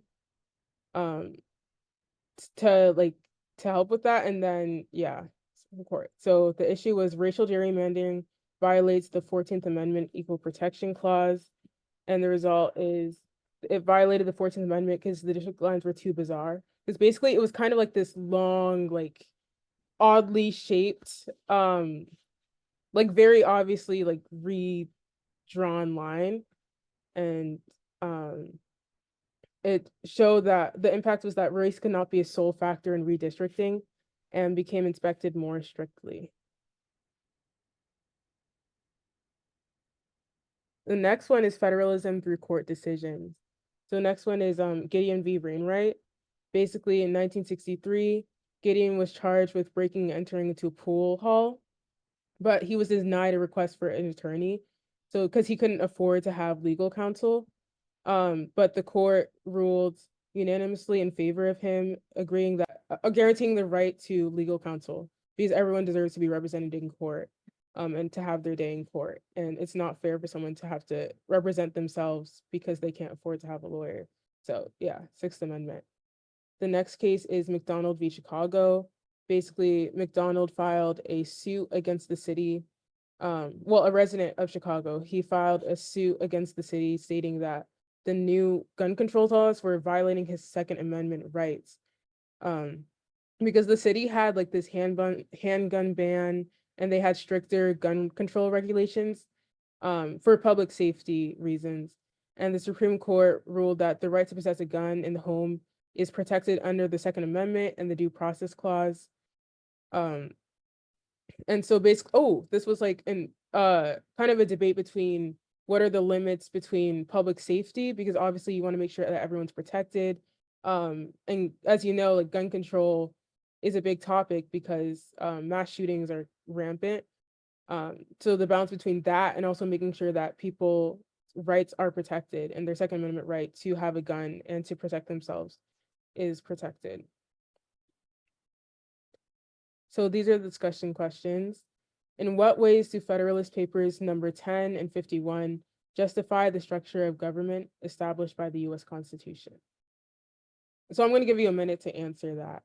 um to help with that. And then yeah, Supreme Court. So the issue was racial gerrymandering violates the 14th Amendment Equal Protection Clause, and the result is it violated the 14th Amendment because the district lines were too bizarre. Because basically it was kind of like this long, like oddly shaped, like very obviously like redrawn line. And it showed that the impact was that race could not be a sole factor in redistricting and became inspected more strictly. The next one is federalism through court decisions. So next one is Gideon v. Wainwright. Basically in 1963, Gideon was charged with breaking and entering into a pool hall, but he was denied a request for an attorney. So because he couldn't afford to have legal counsel. But the court ruled unanimously in favor of him, agreeing that guaranteeing the right to legal counsel, because everyone deserves to be represented in court, and to have their day in court. And it's not fair for someone to have to represent themselves because they can't afford to have a lawyer. So yeah, Sixth Amendment. The next case is McDonald v. Chicago. Basically, McDonald filed a suit against the city. Well, a resident of Chicago, he filed a suit against the city stating that the new gun control laws were violating his Second Amendment rights. Because the city had like this handgun ban, and they had stricter gun control regulations for public safety reasons. And the Supreme Court ruled that the right to possess a gun in the home is protected under the Second Amendment and the Due Process Clause. And so basically, oh, this was like an kind of a debate between what are the limits between public safety, because obviously you want to make sure that everyone's protected. And as you know, like gun control is a big topic because mass shootings are rampant. So the balance between that and also making sure that people's rights are protected and their Second Amendment right to have a gun and to protect themselves is protected. So these are the discussion questions. In what ways do Federalist Papers number 10 and 51 justify the structure of government established by the US Constitution? So I'm going to give you a minute to answer that.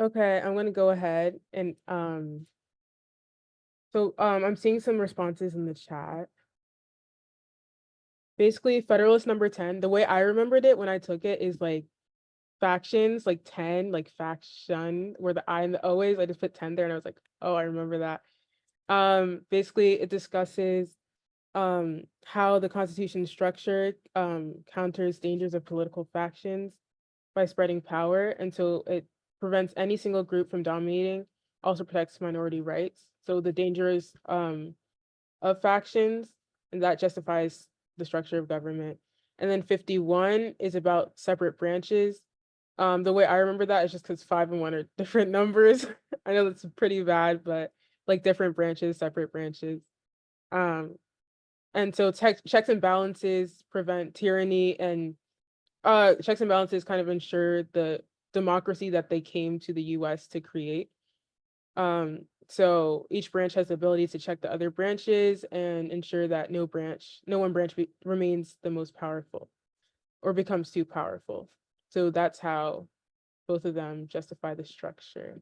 Okay, I'm gonna go ahead and I'm seeing some responses in the chat. Basically, Federalist number 10, the way I remembered it when I took it is like factions, like 10, like faction, where the I and the O is. I just put 10 there and I was like, oh, I remember that. Basically it discusses how the Constitution structure counters dangers of political factions by spreading power, and so it prevents any single group from dominating, also protects minority rights. So the dangers of factions, and that justifies the structure of government. And then 51 is about separate branches. The way I remember that is just because 5 and 1 are different numbers. I know that's pretty bad, but like different branches, separate branches. Um, and so checks and balances prevent tyranny, and checks and balances kind of ensure the democracy that they came to the US to create. So each branch has the ability to check the other branches and ensure that no one branch remains the most powerful or becomes too powerful. So that's how both of them justify the structure.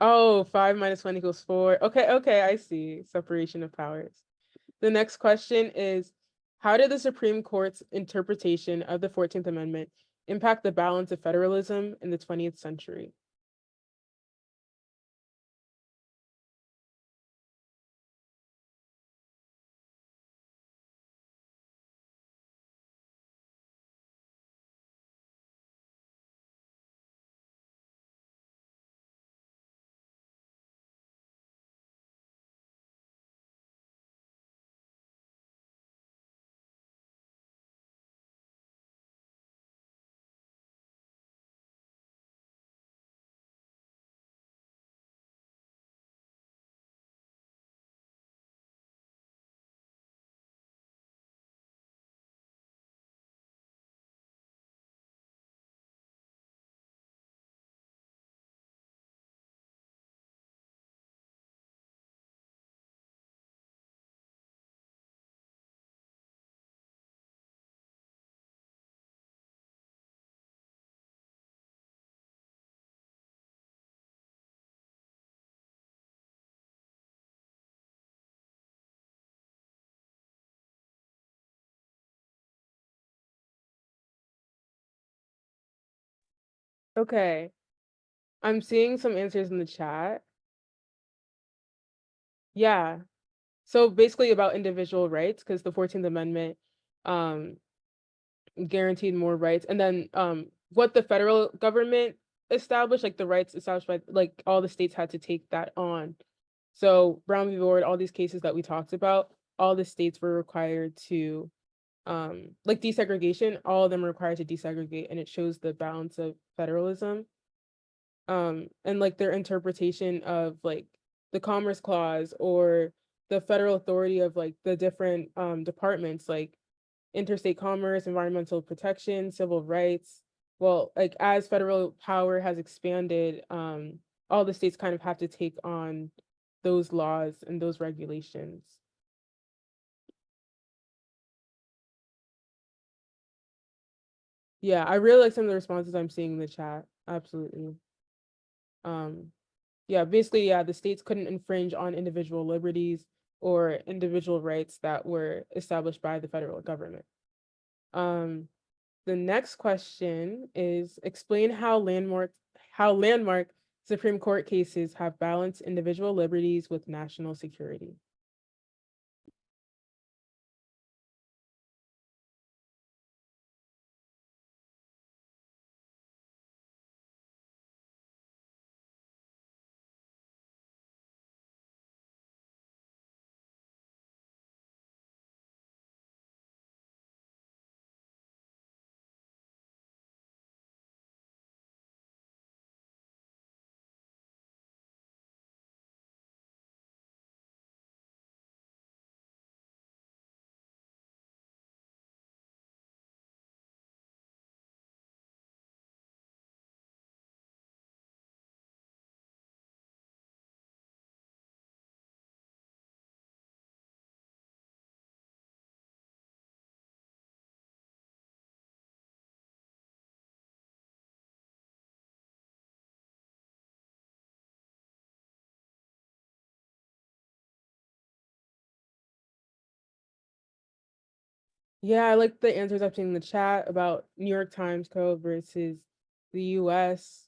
Oh, 5 minus 1 equals 4. Okay, I see. Separation of powers. The next question is, how did the Supreme Court's interpretation of the 14th Amendment impact the balance of federalism in the 20th century? Okay, I'm seeing some answers in the chat. Yeah, so basically about individual rights, because the 14th Amendment um, guaranteed more rights. And then what the federal government established, like the rights established by, like, all the states had to take that on. So Brown v. Board, all these cases that we talked about, all the states were required to like desegregation, all of them are required to desegregate, and it shows the balance of federalism. And like their interpretation of like the Commerce Clause or the federal authority of like the different departments, like interstate commerce, environmental protection, civil rights. Well, like as federal power has expanded, all the states kind of have to take on those laws and those regulations. Yeah, I really like some of the responses I'm seeing in the chat. Absolutely. Yeah, basically, yeah, the states couldn't infringe on individual liberties or individual rights that were established by the federal government. The next question is, explain how landmark Supreme Court cases have balanced individual liberties with national security. Yeah, I like the answers I've seen in the chat about New York Times Co. versus the US,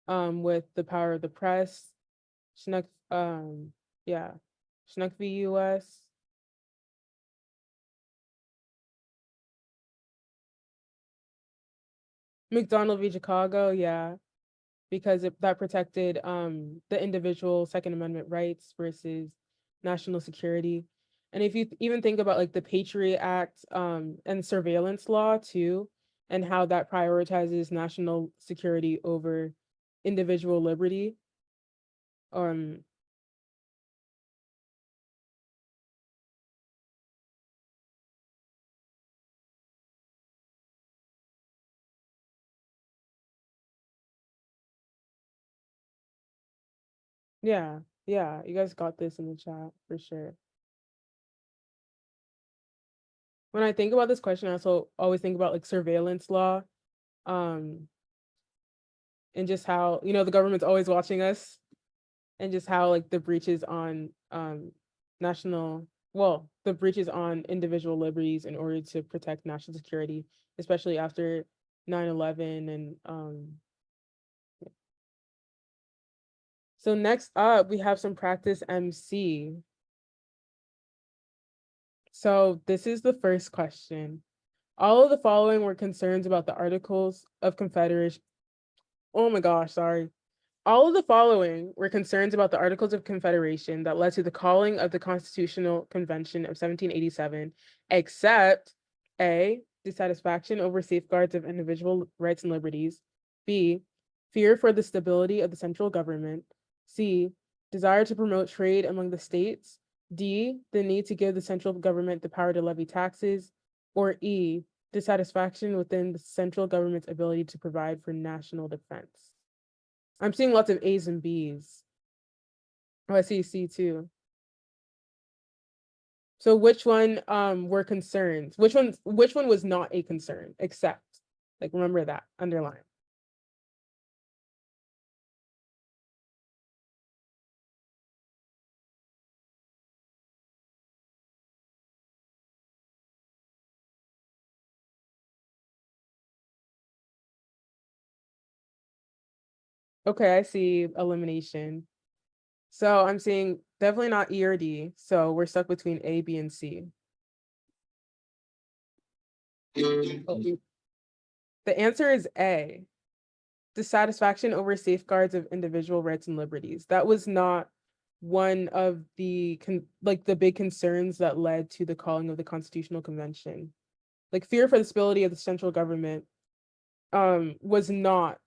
with the power of the press. Schnuck, yeah, Schnuck v. US. McDonald v. Chicago, yeah, because that protected the individual Second Amendment rights versus national security. And if you even think about like the Patriot Act and surveillance law too, and how that prioritizes national security over individual liberty. Um, yeah, yeah, you guys got this in the chat for sure. When I think about this question, I also always think about like surveillance law, um, and just how, the government's always watching us, and just how like the breaches on national the breaches on individual liberties in order to protect national security, especially after 9/11. And so next up we have some practice MC. So this is the first question. All of the following were concerns about the Articles of Confederation. Oh my gosh, sorry. All of the following were concerns about the Articles of Confederation that led to the calling of the Constitutional Convention of 1787, except A, dissatisfaction over safeguards of individual rights and liberties, B, fear for the stability of the central government, C, desire to promote trade among the states, D, the need to give the central government the power to levy taxes, or E, dissatisfaction within the central government's ability to provide for national defense. I'm seeing lots of A's and B's. Oh, I see C too. So which one were concerns? Which one was not a concern, except, like, remember that, underline. Okay, I see elimination. So I'm seeing definitely not E or D. So we're stuck between A, B, and C. Oh, the answer is A. Dissatisfaction over safeguards of individual rights and liberties. That was not one of the the big concerns that led to the calling of the Constitutional Convention. Like fear for the stability of the central government was not,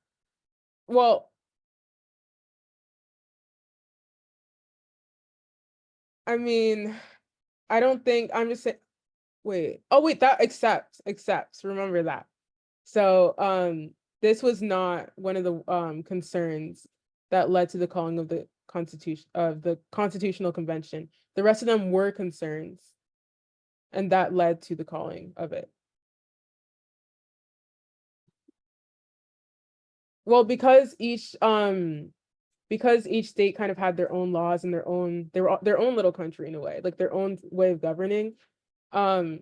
well, I mean, I don't think, I'm just saying, wait, oh wait, that accepts, remember that. So this was not one of the concerns that led to the calling of the Constitutional Convention. The rest of them were concerns, and that led to the calling of it. Well, because each state kind of had their own laws and their own little country in a way, like their own way of governing. So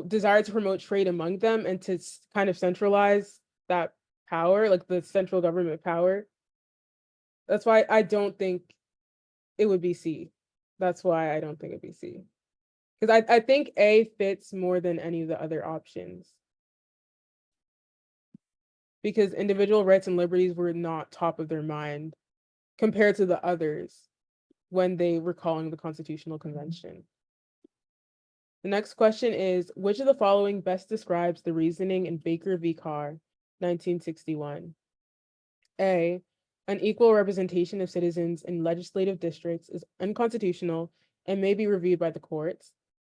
desire to promote trade among them and to kind of centralize that power, like the central government power. That's why I don't think it would be C. That's why I don't think it'd be C. Because I think A fits more than any of the other options. Because individual rights and liberties were not top of their mind compared to the others when they were calling the Constitutional Convention. The next question is, which of the following best describes the reasoning in Baker v. Carr, 1961? A, unequal representation of citizens in legislative districts is unconstitutional and may be reviewed by the courts.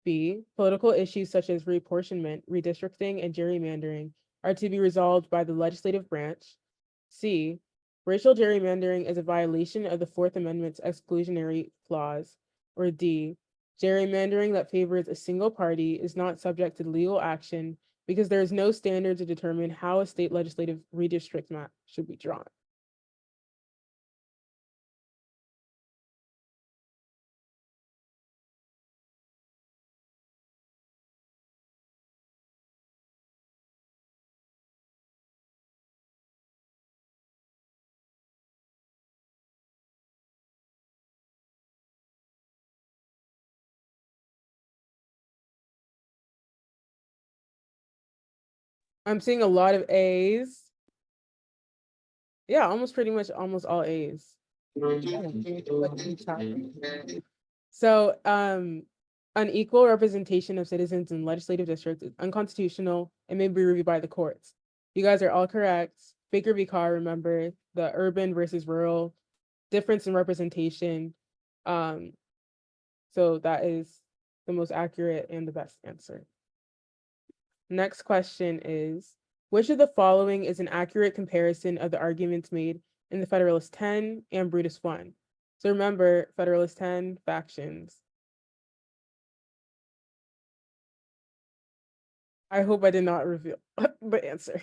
B, political issues such as reapportionment, redistricting, and gerrymandering are to be resolved by the legislative branch. C, racial gerrymandering is a violation of the Fourth Amendment's exclusionary clause. Or D, gerrymandering that favors a single party is not subject to legal action because there is no standard to determine how a state legislative redistrict map should be drawn. I'm seeing a lot of A's. Yeah, pretty much almost all A's. So, unequal representation of citizens in legislative districts is unconstitutional and may be reviewed by the courts. You guys are all correct. Baker v. Carr, remember the urban versus rural difference in representation. So that is the most accurate and the best answer. Next question is, which of the following is an accurate comparison of the arguments made in the Federalist 10 and Brutus 1? So remember, Federalist 10, factions. I hope I did not reveal the answer.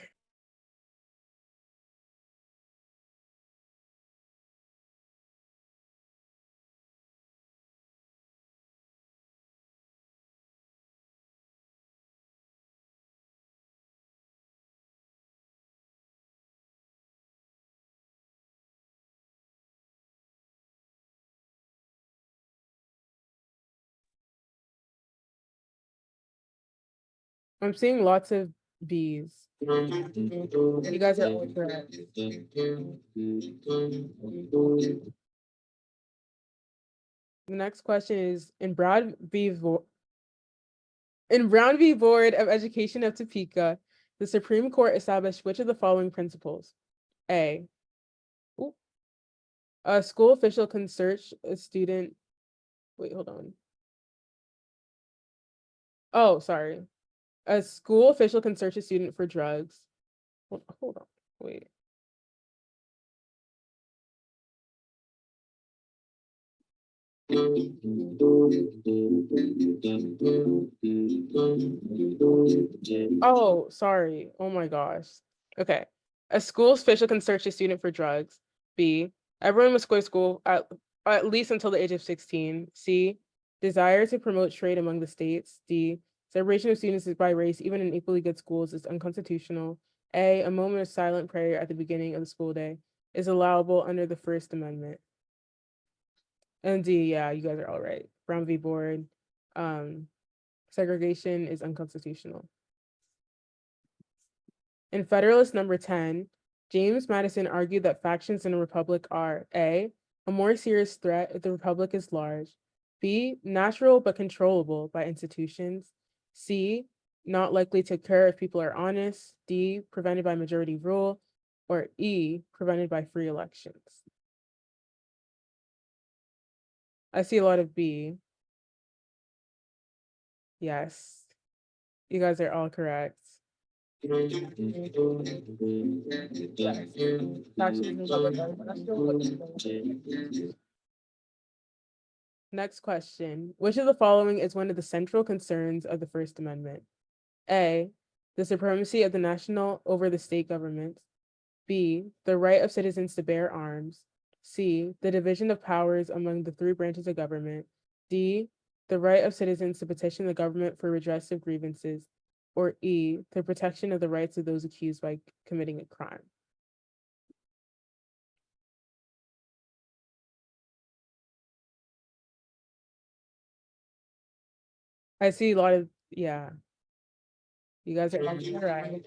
I'm seeing lots of B's. You guys are all correct. The next question is, in Brown v. Board of Education of Topeka, the Supreme Court established which of the following principles? A, a school official can search a student. Wait, hold on. Oh, sorry. A school official can search a student for drugs. Hold on, wait. Oh, sorry. Oh my gosh. Okay. A school official can search a student for drugs. B, everyone must go to school at least until the age of 16. C, desire to promote trade among the states. D, separation of students by race, even in equally good schools, is unconstitutional. A moment of silent prayer at the beginning of the school day is allowable under the First Amendment. And D, yeah, you guys are all right. Brown v. Board, segregation is unconstitutional. In Federalist number 10, James Madison argued that factions in a republic are A, a more serious threat if the republic is large, B, natural but controllable by institutions, C, not likely to occur if people are honest, D, prevented by majority rule, or E, prevented by free elections. I see a lot of B. Yes, you guys are all correct. Next question. Which of the following is one of the central concerns of the First Amendment? A, the supremacy of the national over the state government. B, the right of citizens to bear arms. C, the division of powers among the three branches of government. D, the right of citizens to petition the government for redress of grievances. Or E, the protection of the rights of those accused by committing a crime. I see a lot of, yeah. You guys are actually right.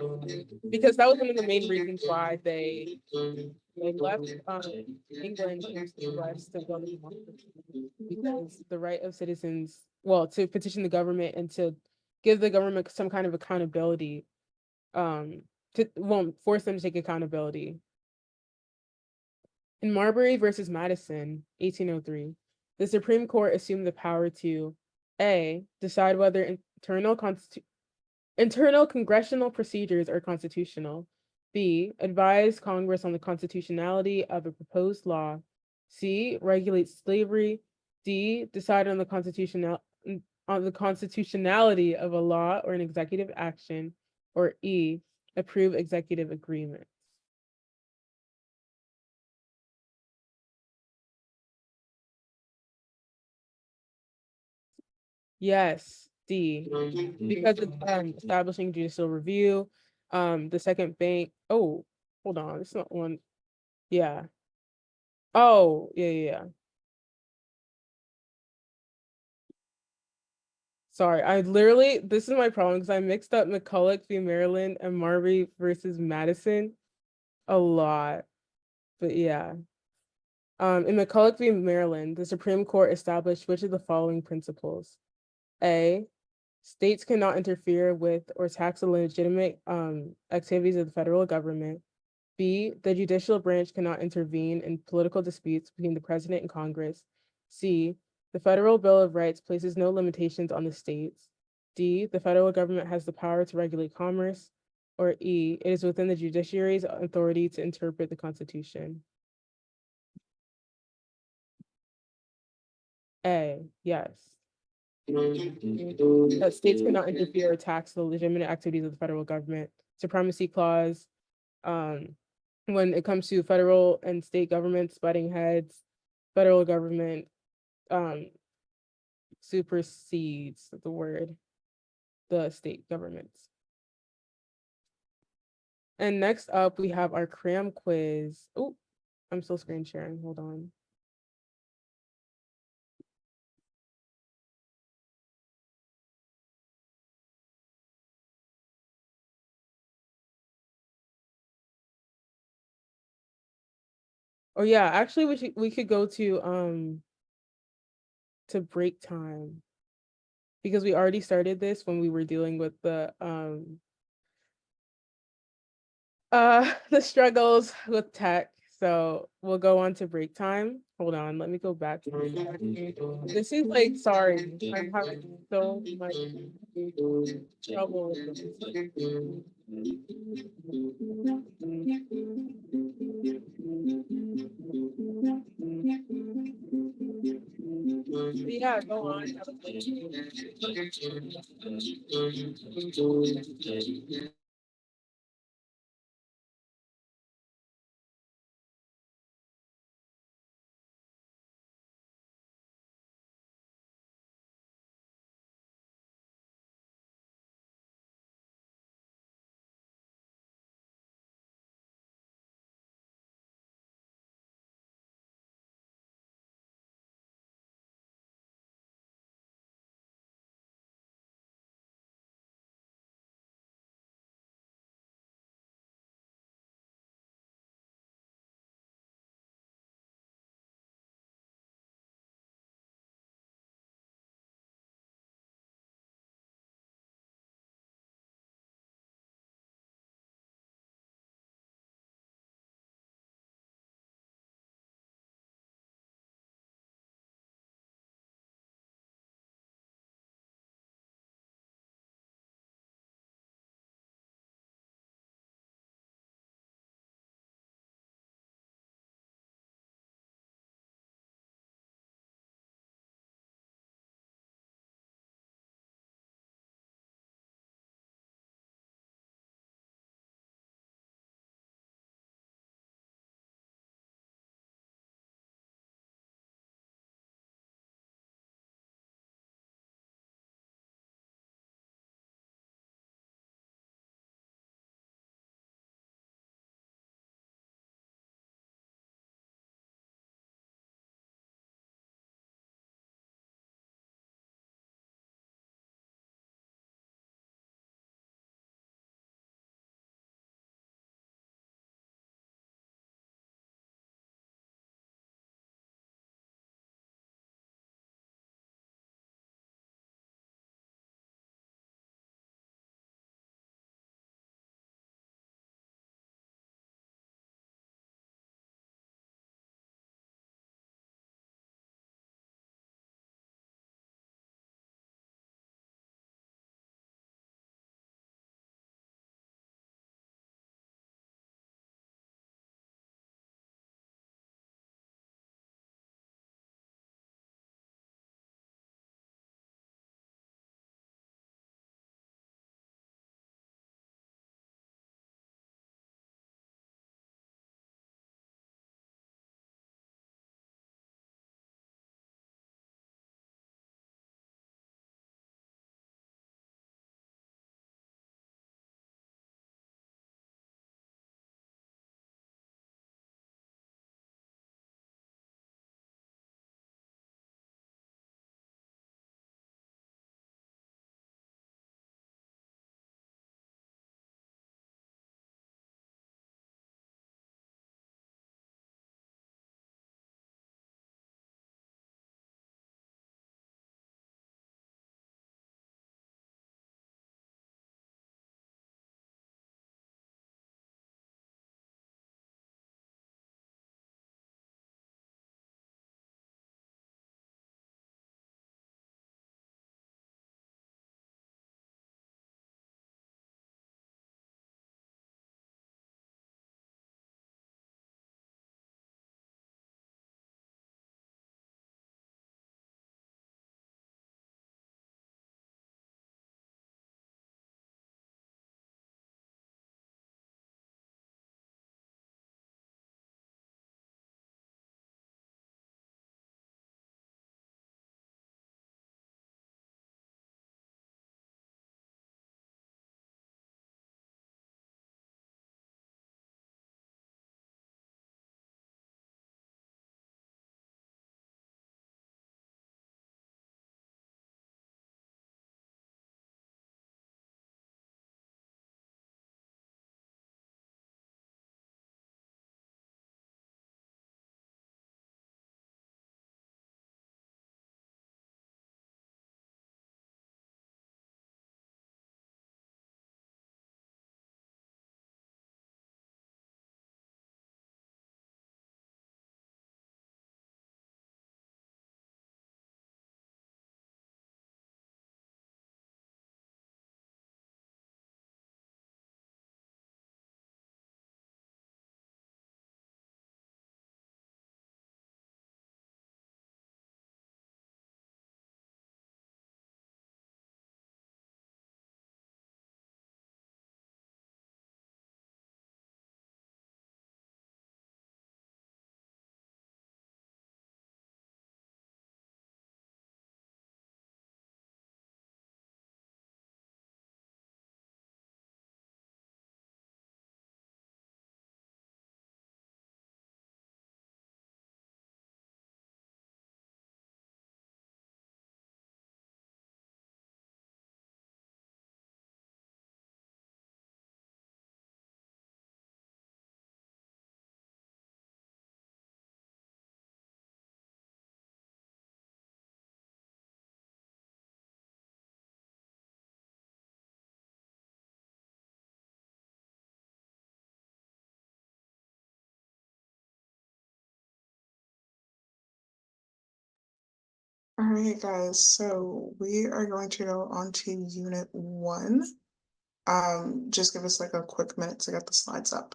Because that was one of the main reasons why they left England and the West to build a democracy. Because the right of citizens, well, to petition the government and to give the government some kind of accountability, won't force them to take accountability. In Marbury versus Madison, 1803, the Supreme Court assumed the power to A, decide whether internal congressional procedures are constitutional. B, advise Congress on the constitutionality of a proposed law. C, regulate slavery. D, decide on the constitutionality of a law or an executive action. Or E, approve executive agreements. Yes, D, because it's establishing judicial review. The second bank. Oh, hold on, it's not one. Yeah. Oh, yeah. Sorry, this is my problem because I mixed up McCulloch v. Maryland and Marbury versus Madison a lot. But yeah. In McCulloch v. Maryland, the Supreme Court established which of the following principles? A, states cannot interfere with or tax the legitimate activities of the federal government. B, the judicial branch cannot intervene in political disputes between the president and Congress. C, the Federal Bill of Rights places no limitations on the states. D, the federal government has the power to regulate commerce. Or E, it is within the judiciary's authority to interpret the Constitution. A, yes. That states cannot interfere or tax the legitimate activities of the federal government. Supremacy clause, when it comes to federal and state governments butting heads, federal government supersedes the state governments. And next up, we have our CRAM quiz. Oh, I'm still screen sharing. Hold on. Oh yeah, actually we could go to break time because we already started this when we were dealing with the the struggles with tech. So we'll go on to break time. Hold on, let me go back. This is like, sorry, I'm having so much trouble with this. Yeah, go on. All right, guys, so we are going to go on to Unit 1. Just give us like a quick minute to get the slides up.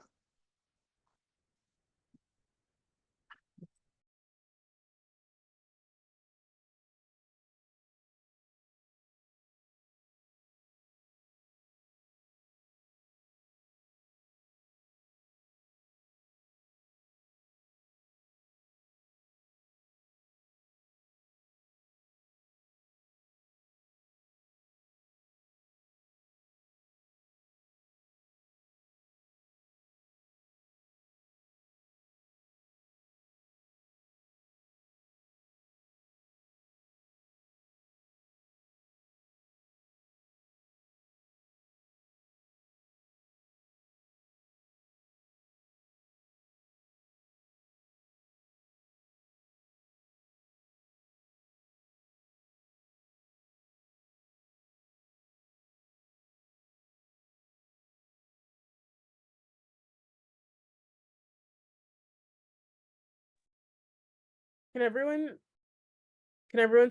Can everyone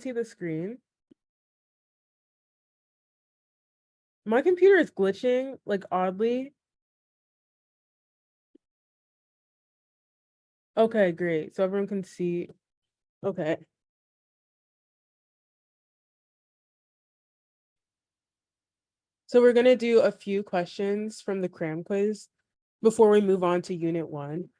see the screen? My computer is glitching like oddly. Okay, great. So everyone can see. Okay. So we're gonna do a few questions from the CRAM quiz before we move on to Unit 1.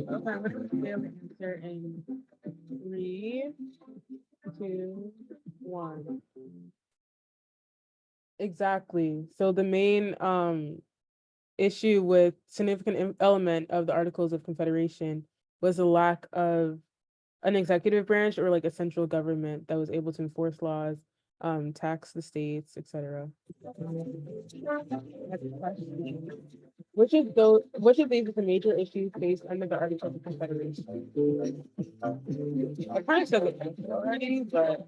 Okay, I'm gonna fail the answer in 3, 2, 1. Exactly. So the main issue with significant element of the Articles of Confederation was the lack of an executive branch or like a central government that was able to enforce laws, tax the states, etc. Next question. Which of these is the major issues faced under the Articles of Confederation? I kind of said it already, but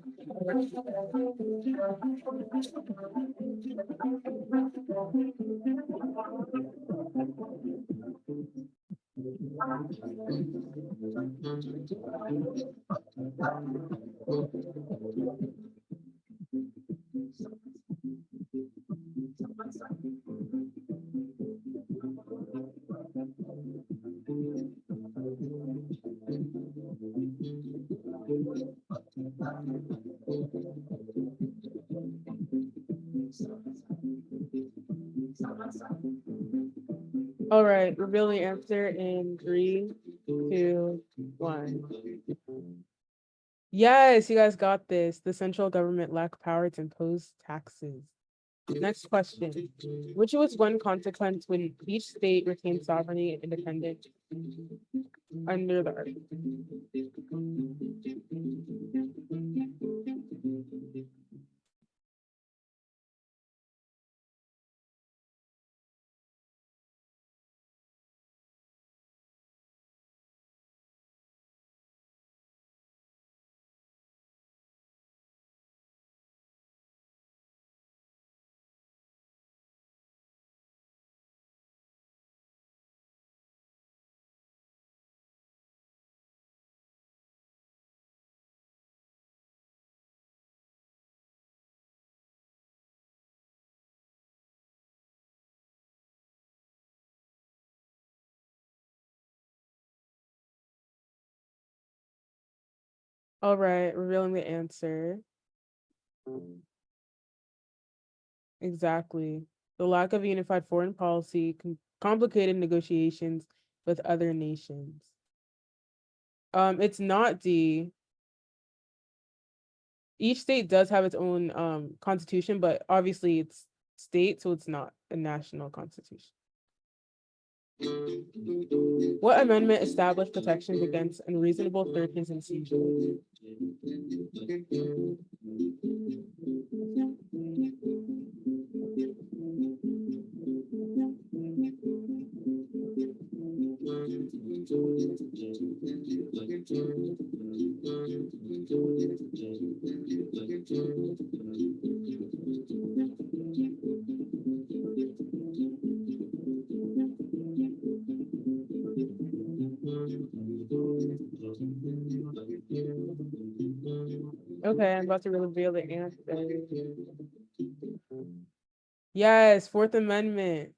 all right, reveal the answer in 3, 2, 1. Yes, you guys got this. The central government lacked power to impose taxes. Next question. Which was one consequence when each state retained sovereignty and independence under the article? All right, revealing the answer. Exactly. The lack of a unified foreign policy complicated negotiations with other nations. It's not D. Each state does have its own constitution, but obviously it's state, so it's not a national constitution. What amendment established protections against unreasonable searches and seizures? Okay, I'm about to reveal the answer. Yes, Fourth Amendment.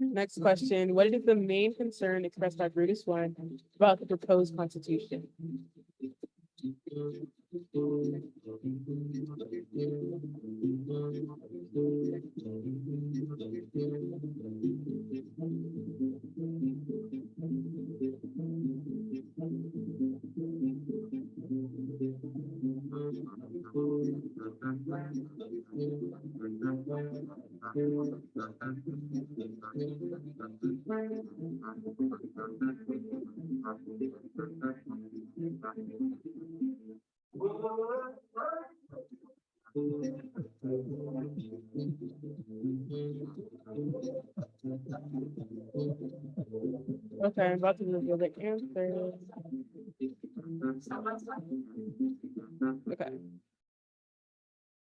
Next question. What is the main concern expressed by Brutus I about the proposed constitution? Okay, I'm about to reveal the answer. Okay.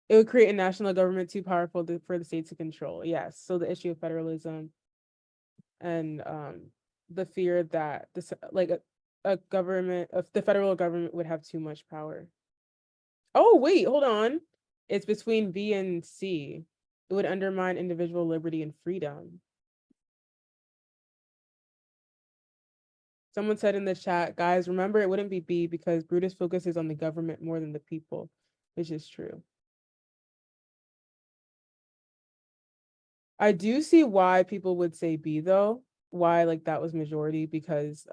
It would create a national government too powerful for the state to control. Yes. So the issue of federalism and the fear that this a government of the federal government would have too much power. Oh, wait, hold on. It's between B and C. It would undermine individual liberty and freedom. Someone said in the chat, guys, remember it wouldn't be B because Brutus focuses on the government more than the people, which is true. I do see why people would say B though, why like that was majority, because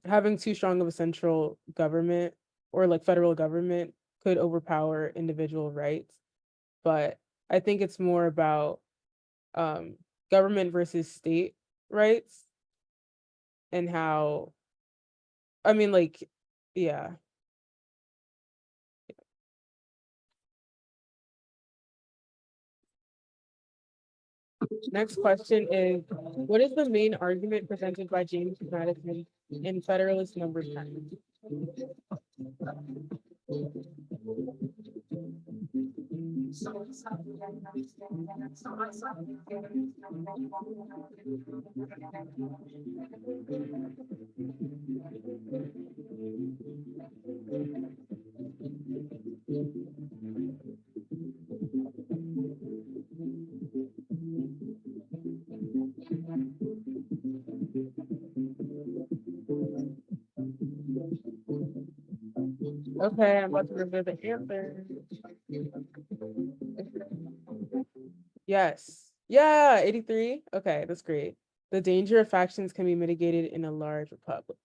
having too strong of a central government or like federal government could overpower individual rights. But I think it's more about government versus state rights and how, I mean, like, yeah. Next question is, what is the main argument presented by James Madison in Federalist Number 10? Okay, I'm about to reveal the answer. Yes. Yeah, 83. Okay, that's great. The danger of factions can be mitigated in a large republic.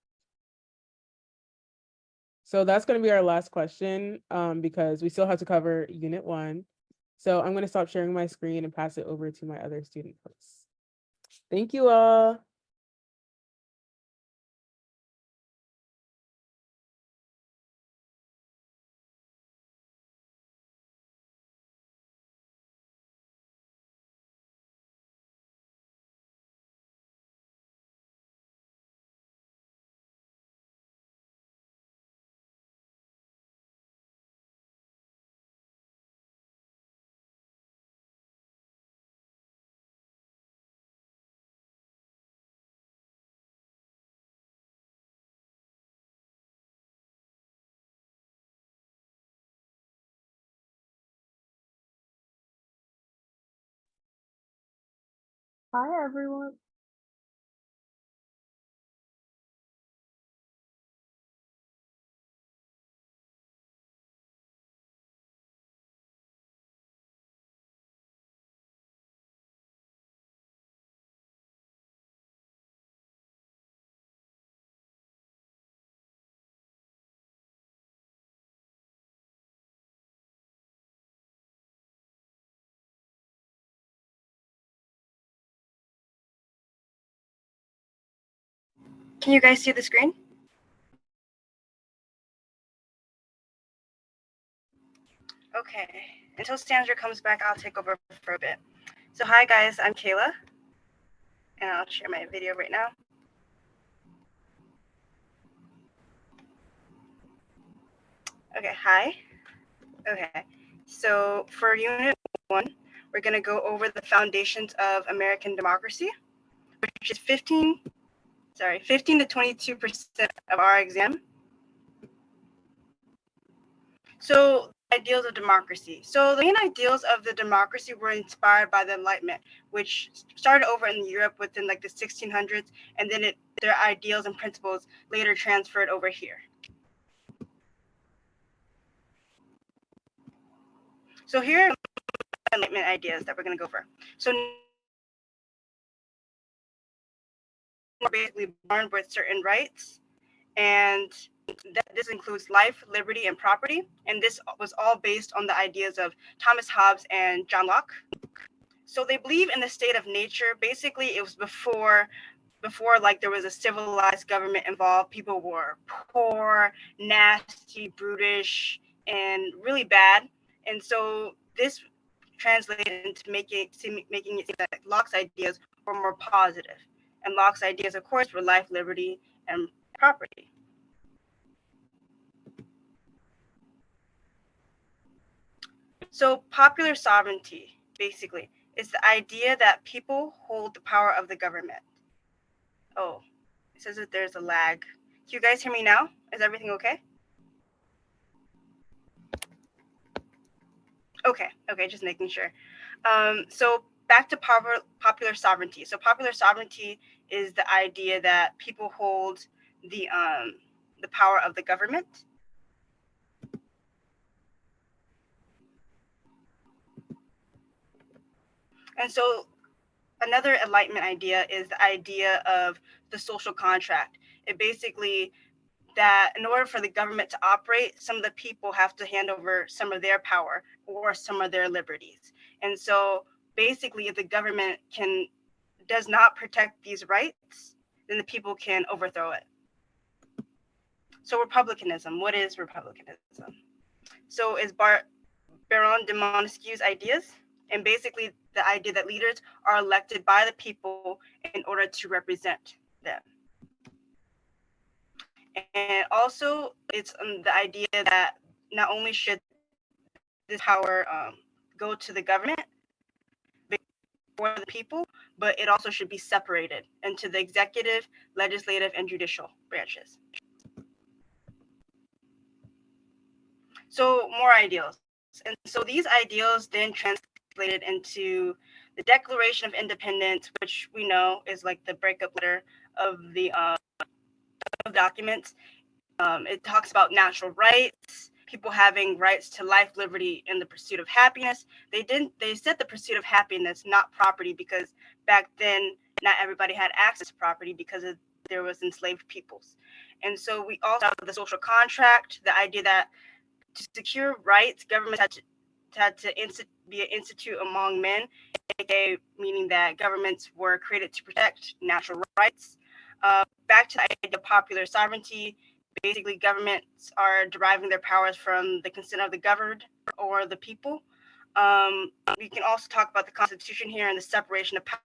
So that's going to be our last question because we still have to cover Unit 1. So I'm going to stop sharing my screen and pass it over to my other student hosts. Thank you all. Hi everyone. Can you guys see the screen? Okay, until Sandra comes back, I'll take over for a bit. So hi guys, I'm Kayla, and I'll share my video right now. Okay, hi. Okay, so for Unit 1, we're gonna go over the foundations of American democracy, which is 15 to 22% of our exam. So ideals of democracy. So the main ideals of the democracy were inspired by the Enlightenment, which started over in Europe within like the 1600s, and then their ideals and principles later transferred over here. So here are the Enlightenment ideas that we're going to go over. So we're basically born with certain rights, and this includes life, liberty, and property. And this was all based on the ideas of Thomas Hobbes and John Locke. So they believe in the state of nature. Basically, it was before like there was a civilized government involved. People were poor, nasty, brutish, and really bad. And so this translated into making it seem that Locke's ideas were more positive. And Locke's ideas, of course, were life, liberty, and property. So popular sovereignty, basically, is the idea that people hold the power of the government. Oh, it says that there's a lag. Can you guys hear me now? Is everything okay? Okay, just making sure. So back to popular sovereignty. So popular sovereignty is the idea that people hold the power of the government. And so another Enlightenment idea is the idea of the social contract. It basically that in order for the government to operate, some of the people have to hand over some of their power or some of their liberties. And so basically, if the government does not protect these rights, then the people can overthrow it. So republicanism, what is republicanism? So is Baron de Montesquieu's ideas, and basically the idea that leaders are elected by the people in order to represent them. And also, it's the idea that not only should this power go to the government for the people, but it also should be separated into the executive, legislative, and judicial branches. So more ideals. And so these ideals then translated into the Declaration of Independence, which we know is like the breakup letter of the documents. It talks about natural rights, people having rights to life, liberty, and the pursuit of happiness. They said the pursuit of happiness, not property, because back then not everybody had access to property because there was enslaved peoples. And so we also have the social contract, the idea that to secure rights, governments had to be an institute among men, meaning that governments were created to protect natural rights. Back to the idea of popular sovereignty, basically governments are deriving their powers from the consent of the governed or the people. We can also talk about the Constitution here and the separation of power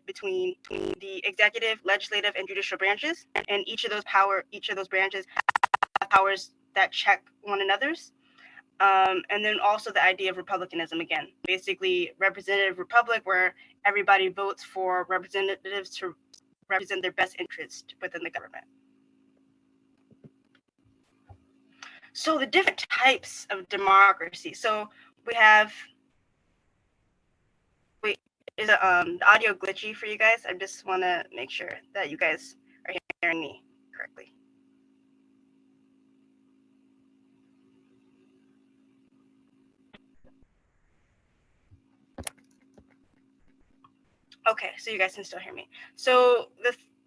between the executive, legislative, and judicial branches, and each of those branches have powers that check one another's. And then also the idea of republicanism again, basically representative republic, where everybody votes for representatives to represent their best interest within the government. So the different types of democracy. So we have, is the audio glitchy for you guys? I just want to make sure that you guys are hearing me correctly. Okay, so you guys can still hear me. So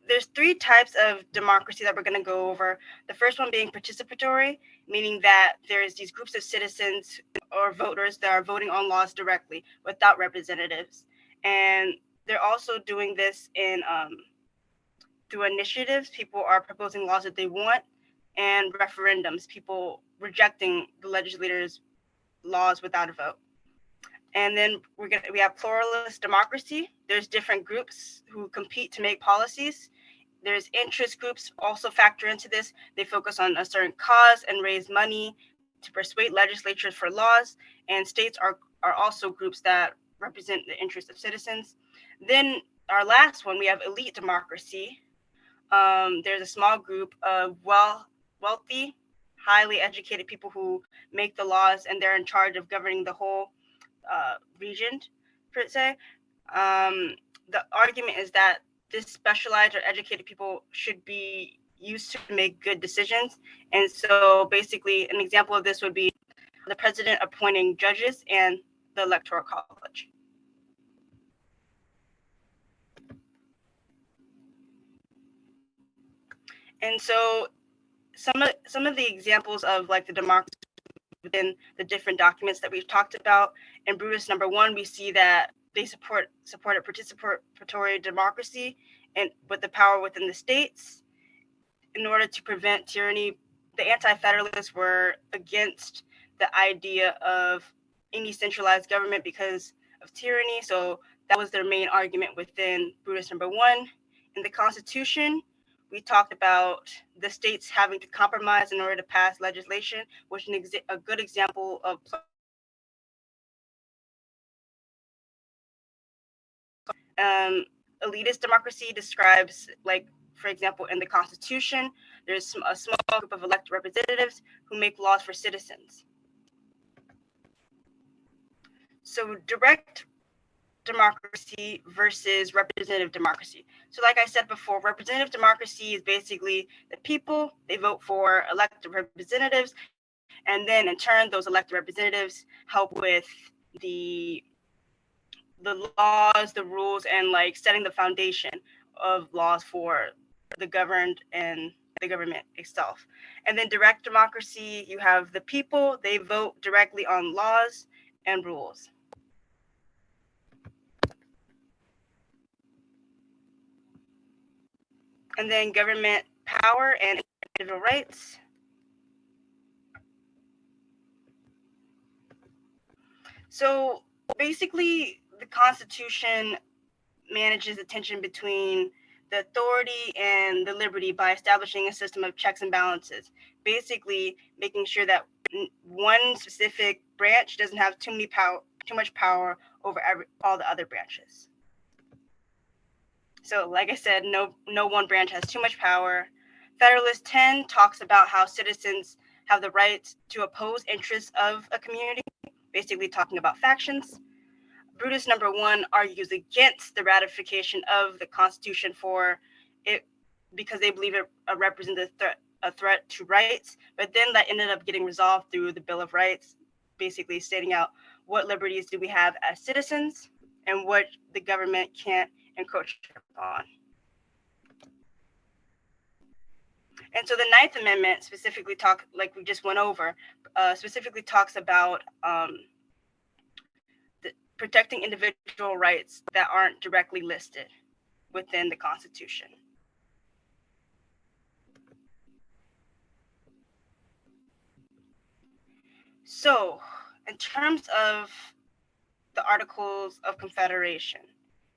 there's three types of democracy that we're going to go over. The first one being participatory, meaning that there's these groups of citizens or voters that are voting on laws directly without representatives. And they're also doing this in through initiatives. People are proposing laws that they want, and referendums, people rejecting the legislators' laws without a vote. And then we have pluralist democracy. There's different groups who compete to make policies. There's interest groups also factor into this. They focus on a certain cause and raise money to persuade legislatures for laws. And states are also groups that represent the interests of citizens. Then our last one, we have elite democracy. There's a small group of wealthy, highly educated people who make the laws, and they're in charge of governing the whole region, per se. The argument is that this specialized or educated people should be used to make good decisions. And so basically an example of this would be the president appointing judges and the electoral college. And so some of the examples of like the democracy within the different documents that we've talked about. In Brutus number 1, we see that they supported participatory democracy and with the power within the states in order to prevent tyranny. The anti-federalists were against the idea of any centralized government because of tyranny. So that was their main argument within Brutus number 1. In the Constitution, we talked about the states having to compromise in order to pass legislation, which is a good example of elitist democracy describes, like, for example, in the Constitution, there's a small group of elected representatives who make laws for citizens. So direct democracy versus representative democracy. So like I said before, representative democracy is basically the people, they vote for elected representatives, and then in turn, those elected representatives help with the laws, the rules, and like setting the foundation of laws for the governed and the government itself. And then direct democracy, you have the people, they vote directly on laws and rules. And then government power and individual rights. So basically, the Constitution manages the tension between the authority and the liberty by establishing a system of checks and balances, basically making sure that one specific branch doesn't have too much power over all the other branches. So like I said, no one branch has too much power. Federalist 10 talks about how citizens have the right to oppose interests of a community, basically talking about factions. Brutus number 1 argues against the ratification of the Constitution for it because they believe it represents a threat to rights, but then that ended up getting resolved through the Bill of Rights, basically stating out what liberties do we have as citizens and what the government can't encroach upon. And so the Ninth Amendment specifically like we just went over, specifically talks about protecting individual rights that aren't directly listed within the Constitution. So, in terms of the Articles of Confederation,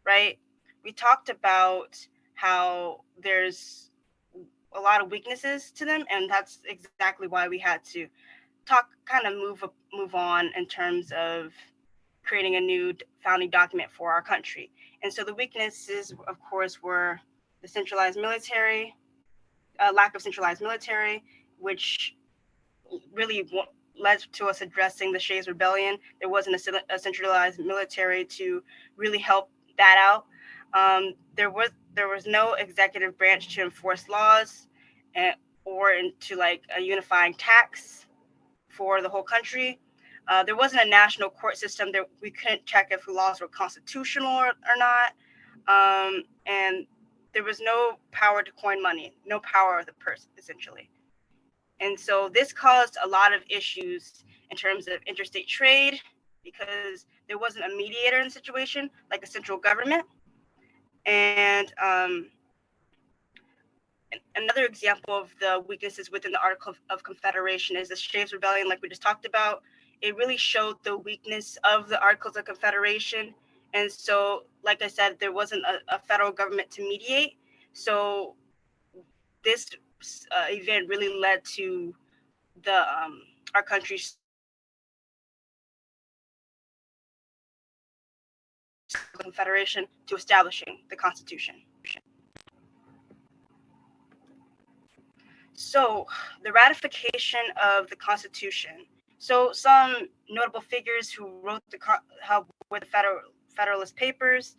right? We talked about how there's a lot of weaknesses to them, and that's exactly why we had to move on in terms of creating a new founding document for our country. And so the weaknesses, of course, were the centralized military, lack of centralized military, which really led to us addressing the Shays Rebellion. There wasn't a centralized military to really help that out. There was no executive branch to enforce laws or into like a unifying tax for the whole country. There wasn't a national court system. We couldn't check if laws were constitutional or not. And there was no power to coin money, no power of the purse, essentially. And so this caused a lot of issues in terms of interstate trade because there wasn't a mediator in the situation, like a central government. And another example of the weaknesses within the Article of Confederation is the Straits Rebellion, like we just talked about. It really showed the weakness of the Articles of Confederation. And so, like I said, there wasn't a federal government to mediate. So this event really led to our country's Confederation to establishing the Constitution. So the ratification of the Constitution. So some notable figures who wrote were the Federalist Papers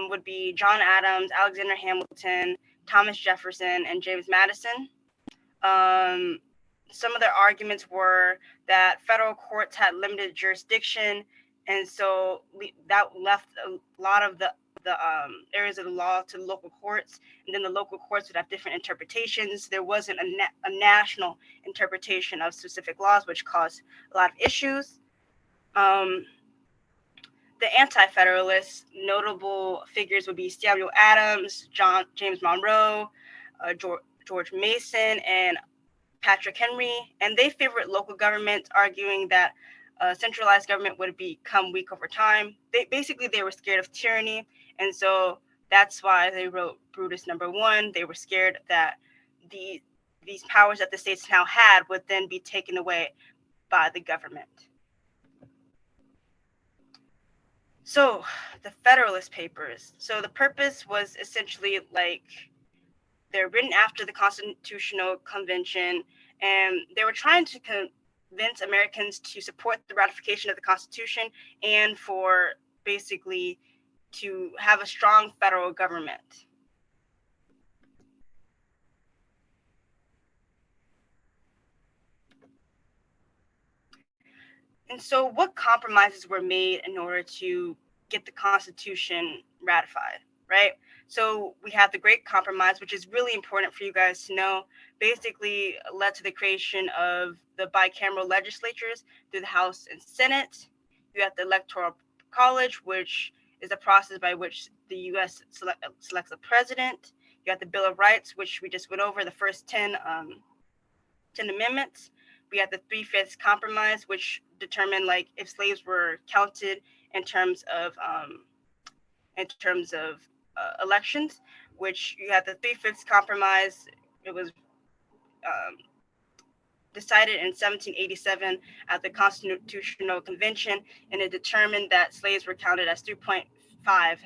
would be John Adams, Alexander Hamilton, Thomas Jefferson, and James Madison. Some of their arguments were that federal courts had limited jurisdiction, and so that left a lot of the areas of the law to local courts, and then the local courts would have different interpretations. There wasn't a national interpretation of specific laws, which caused a lot of issues. The anti-federalists, notable figures would be Samuel Adams, James Monroe, George Mason, and Patrick Henry, and they favored local government, arguing that centralized government would become weak over time. They were scared of tyranny, and so that's why they wrote Brutus #1. They were scared that these powers that the states now had would then be taken away by the government. So the Federalist Papers. So the purpose was essentially like they're written after the Constitutional Convention, and they were trying to convince Americans to support the ratification of the Constitution and for basically to have a strong federal government. And so what compromises were made in order to get the Constitution ratified, right? So we have the Great Compromise, which is really important for you guys to know, basically led to the creation of the bicameral legislatures through the House and Senate. You have the Electoral College, which is a process by which the U.S. selects a president. You have the Bill of Rights, which we just went over, the first 10 amendments. We have the 3/5 Compromise, which determined like if slaves were counted in terms of elections. Which you have the 3/5 Compromise. It was decided in 1787 at the Constitutional Convention, and it determined that slaves were counted as 3.5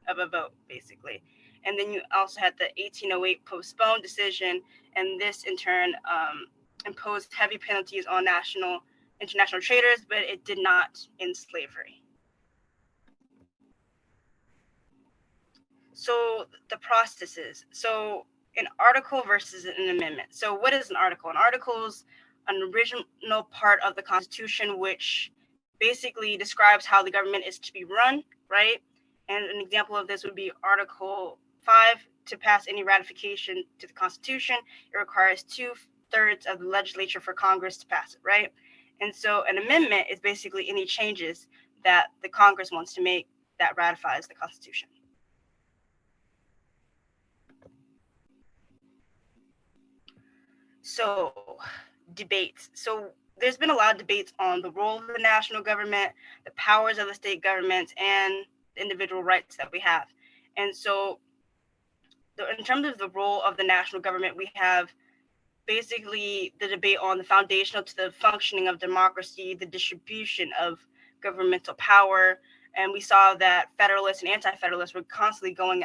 of a vote, basically. And then you also had the 1808 postponed decision, and this in turn imposed heavy penalties on international traders, but it did not end slavery. So the processes. So an article versus an amendment. So what is an article? An article is an original part of the Constitution, which basically describes how the government is to be run, right? And an example of this would be Article 5. To pass any ratification to the Constitution, it requires 2/3 of the legislature for Congress to pass it, right? And so an amendment is basically any changes that the Congress wants to make that ratifies the Constitution. So debates. So there's been a lot of debates on the role of the national government, the powers of the state governments, and the individual rights that we have. And so in terms of the role of the national government, we have basically the debate on the foundational to the functioning of democracy, the distribution of governmental power. And we saw that federalists and anti-federalists were constantly going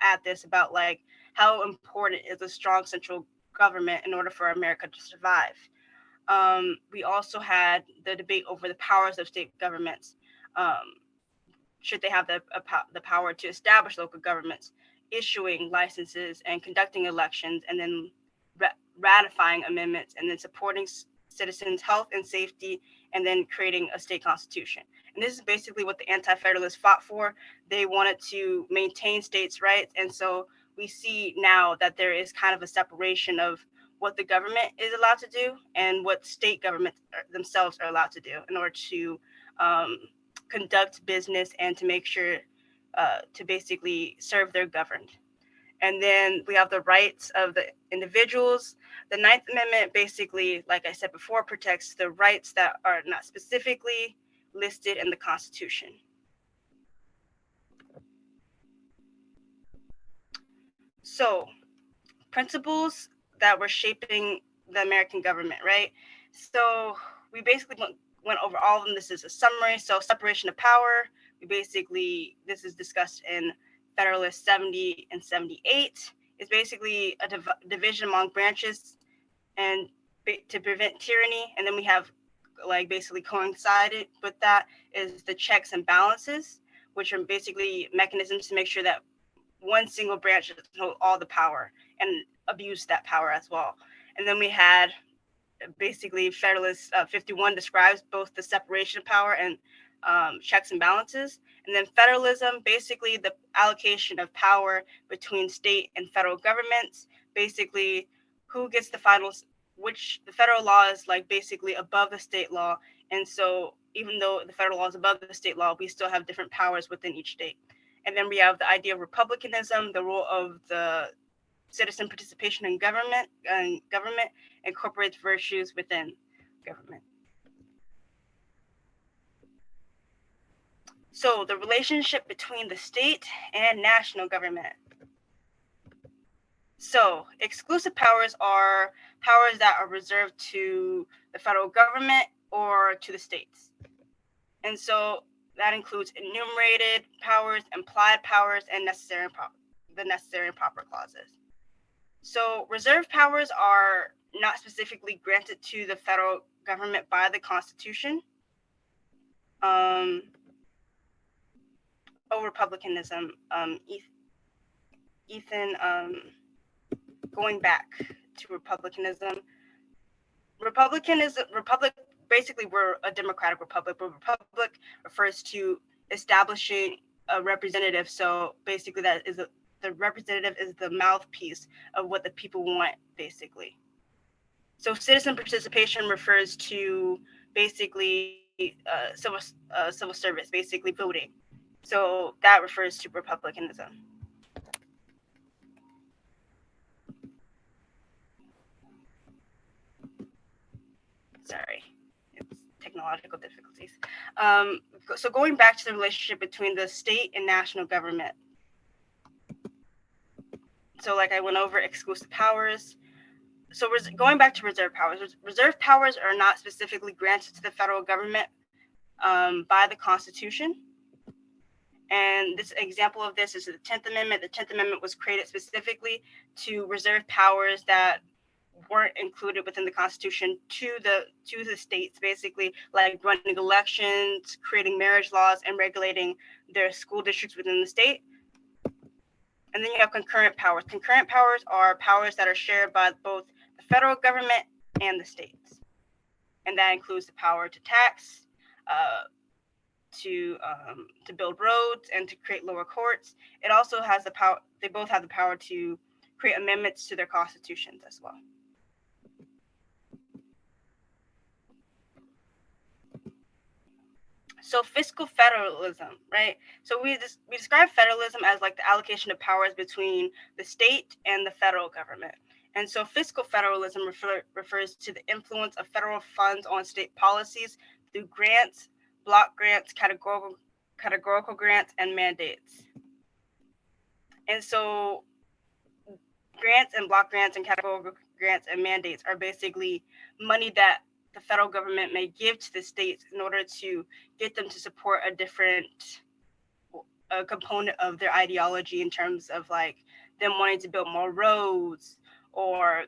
at this about like how important is a strong central government in order for America to survive. We also had the debate over the powers of state governments. Should they have the power to establish local governments, issuing licenses and conducting elections, and then ratifying amendments, and then supporting citizens' health and safety, and then creating a state constitution. And this is basically what the anti-federalists fought for. They wanted to maintain states' rights. And so we see now that there is kind of a separation of what the government is allowed to do and what state governments themselves are allowed to do in order to conduct business and to make sure to basically serve their governed. And then we have the rights of the individuals. The Ninth Amendment basically, like I said before, protects the rights that are not specifically listed in the Constitution. So, principles that were shaping the American government, right? So we basically went over all of them. This is a summary. So separation of power, this is discussed in Federalist 70 and 78. It's basically a division among branches and to prevent tyranny. And then we have like basically coincided with that is the checks and balances, which are basically mechanisms to make sure that one single branch doesn't hold all the power and abuse that power as well. And then we had basically Federalist 51 describes both the separation of power and checks and balances. And then federalism, basically the allocation of power between state and federal governments, basically who gets the finals, which the federal law is like basically above the state law. And so even though the federal law is above the state law, we still have different powers within each state. And then we have the idea of republicanism, the role of the citizen participation in government incorporates virtues within government. So the relationship between the state and national government. So exclusive powers are powers that are reserved to the federal government or to the states. And so that includes enumerated powers, implied powers, and the necessary and proper clauses. So reserved powers are not specifically granted to the federal government by the Constitution. Republicanism, Ethan, going back to republicanism. Republic, basically we're a democratic republic, but republic refers to establishing a representative. So basically that is the representative is the mouthpiece of what the people want, basically. So citizen participation refers to basically civil service, basically voting. So that refers to republicanism. Sorry, it's technological difficulties. So going back to the relationship between the state and national government. So like I went over exclusive powers. So going back to reserve powers. Reserve powers are not specifically granted to the federal government by the Constitution. And this example of this is the 10th Amendment. The 10th Amendment was created specifically to reserve powers that weren't included within the Constitution to the states, basically, like running elections, creating marriage laws, and regulating their school districts within the state. And then you have concurrent powers. Concurrent powers are powers that are shared by both the federal government and the states. And that includes the power to tax, to build roads, and to create lower courts. It also has the power, they both have the power to create amendments to their constitutions as well. So fiscal federalism, right? So we describe federalism as like the allocation of powers between the state and the federal government. And so fiscal federalism refers to the influence of federal funds on state policies through grants, block grants, categorical grants, and mandates. And so grants and block grants and categorical grants and mandates are basically money that the federal government may give to the states in order to get them to support a different component of their ideology in terms of like them wanting to build more roads or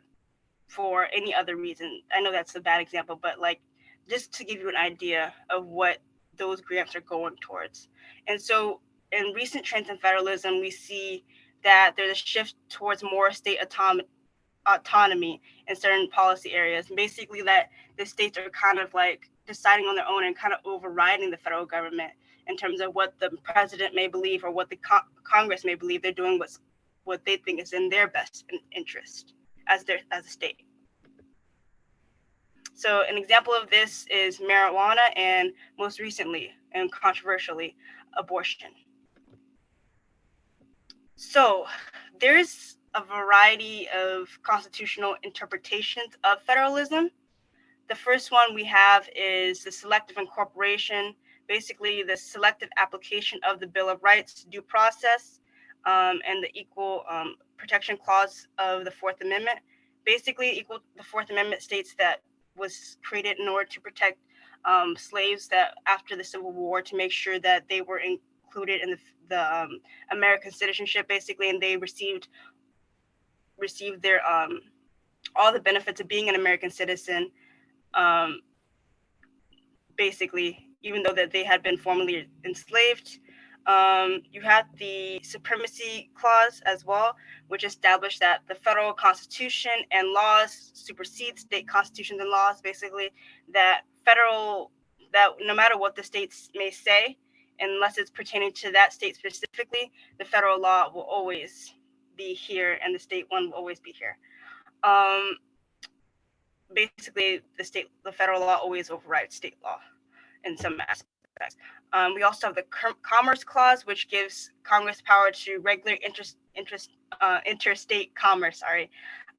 for any other reason. I know that's a bad example, but like just to give you an idea of what those grants are going towards. And so in recent trends in federalism, we see that there's a shift towards more state autonomy in certain policy areas. Basically that the states are kind of like deciding on their own and kind of overriding the federal government in terms of what the president may believe or what the Congress may believe. They're doing what they think is in their best interest as a state. So an example of this is marijuana, and most recently and controversially, abortion. So there's a variety of constitutional interpretations of federalism. The first one we have is the selective incorporation, basically the selective application of the Bill of Rights, due process, and the equal protection clause of the Fourth Amendment. Basically, the Fourth Amendment states that was created in order to protect slaves that after the Civil War, to make sure that they were included in the American citizenship, basically, and they received their all the benefits of being an American citizen. Basically, even though that they had been formerly enslaved. You had the supremacy clause as well, which established that the federal constitution and laws supersede state constitutions and laws, basically, that no matter what the states may say, unless it's pertaining to that state specifically, the federal law will always be here and the state one will always be here. Basically, the federal law always overrides state law in some aspects. We also have the Commerce Clause, which gives Congress power to regulate interstate commerce.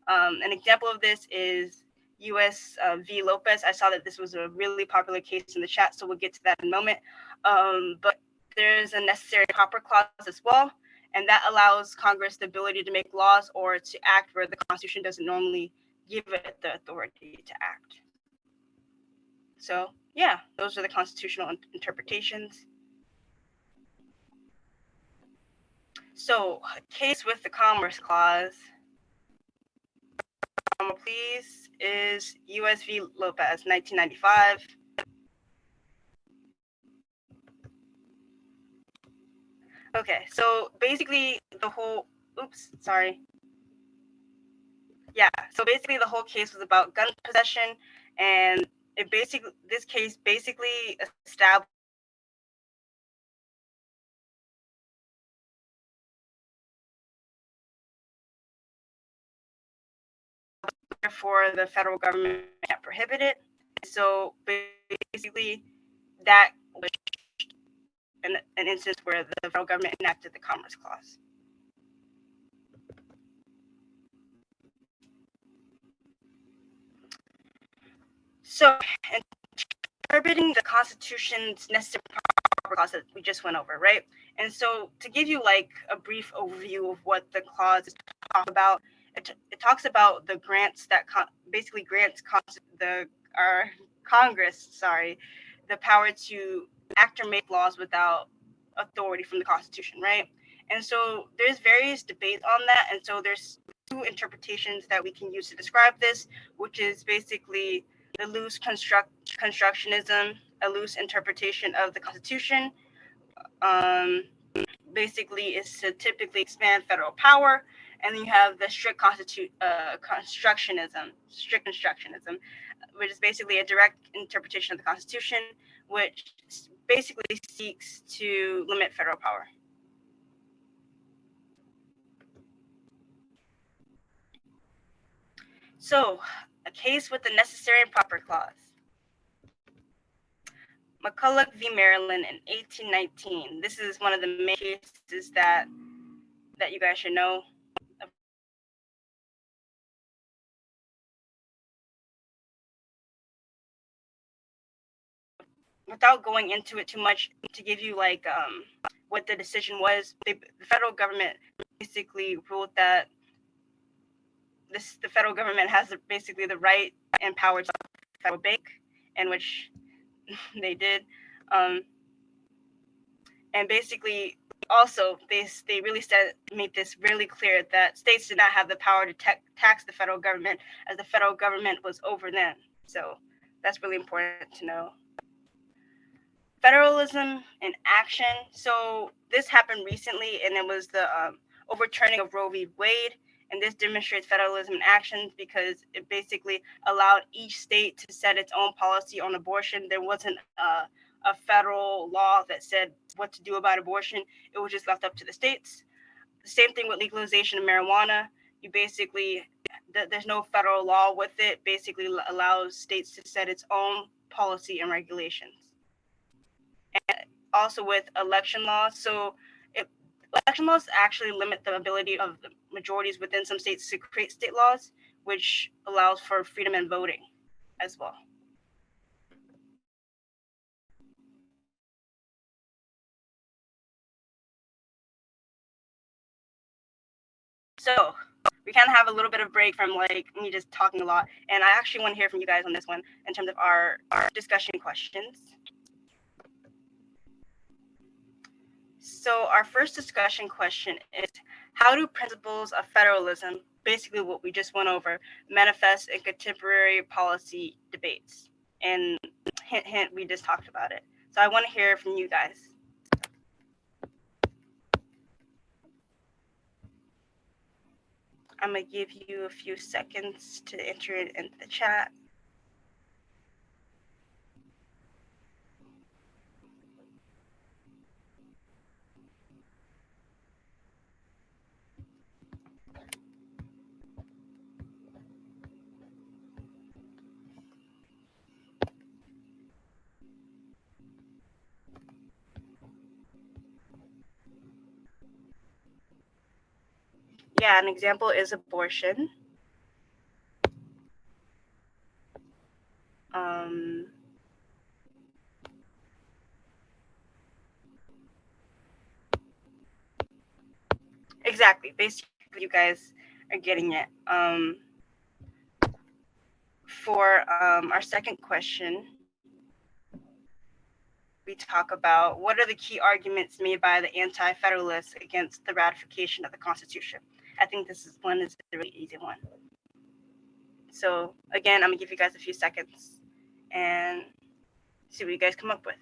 An example of this is U.S. v. Lopez. I saw that this was a really popular case in the chat, so we'll get to that in a moment. But there's a necessary proper clause as well, and that allows Congress the ability to make laws or to act where the Constitution doesn't normally give it the authority to act. So yeah, those are the constitutional interpretations. So a case with the Commerce Clause, please, is U.S. v. Lopez, 1995. Okay, so basically the whole, so basically the whole case was about gun possession, and this case basically established for the federal government can't prohibit it. So basically that was an instance where the federal government enacted the Commerce Clause. So interpreting the Constitution's necessary proper clause that we just went over, right? And so to give you like a brief overview of what the clause is talking about, it talks about the grants that basically grants Congress, the power to act or make laws without authority from the Constitution, right? And so there's various debates on that, and so there's two interpretations that we can use to describe this, which is basically the loose constructionism, a loose interpretation of the Constitution, basically is to typically expand federal power, and then you have the strict constructionism, which is basically a direct interpretation of the Constitution, which basically seeks to limit federal power. So, a case with the necessary and proper clause. McCulloch v. Maryland in 1819. This is one of the main cases that you guys should know. Without going into it too much, to give you like what the decision was, the federal government basically ruled that the federal government has basically the right and power to federal bank, in which they did, and basically also they really made this really clear that states did not have the power to tax the federal government, as the federal government was over them. So that's really important to know. Federalism in action. So this happened recently, and it was the overturning of Roe v. Wade. And this demonstrates federalism in action because it basically allowed each state to set its own policy on abortion. There wasn't a federal law that said what to do about abortion. It was just left up to the states. The same thing with legalization of marijuana. You basically there's no federal law with it. Basically allows states to set its own policy and regulations. And also with election laws, so election laws actually limit the ability of the majorities within some states to create state laws, which allows for freedom in voting as well. So we kind of have a little bit of break from like me just talking a lot, and I actually want to hear from you guys on this one in terms of our discussion questions. So our first discussion question is, how do principles of federalism, basically what we just went over, manifest in contemporary policy debates? And hint, hint, we just talked about it. So I want to hear from you guys. I'm going to give you a few seconds to enter it into the chat. Yeah, an example is abortion. Exactly. Basically, you guys are getting it. For our second question, we talk about what are the key arguments made by the anti-federalists against the ratification of the Constitution. I think this is a really easy one. So again, I'm gonna give you guys a few seconds and see what you guys come up with.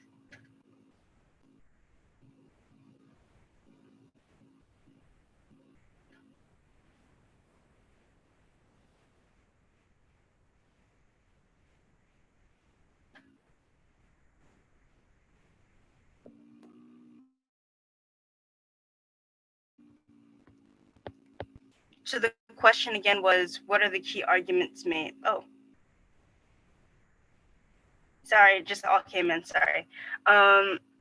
So the question again was, what are the key arguments made? Oh, sorry, just all came in. Sorry.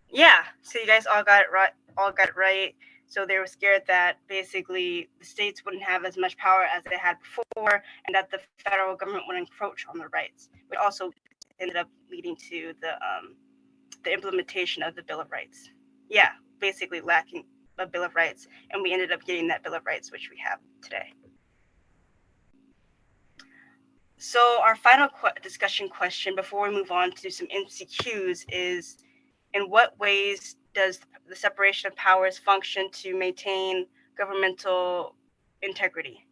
Yeah. So you guys all got it right. So they were scared that basically the states wouldn't have as much power as they had before, and that the federal government would encroach on their rights, which also ended up leading to the implementation of the Bill of Rights. Yeah, basically lacking a Bill of Rights, and we ended up getting that Bill of Rights, which we have today. So our final discussion question before we move on to some MCQs is, in what ways does the separation of powers function to maintain governmental integrity?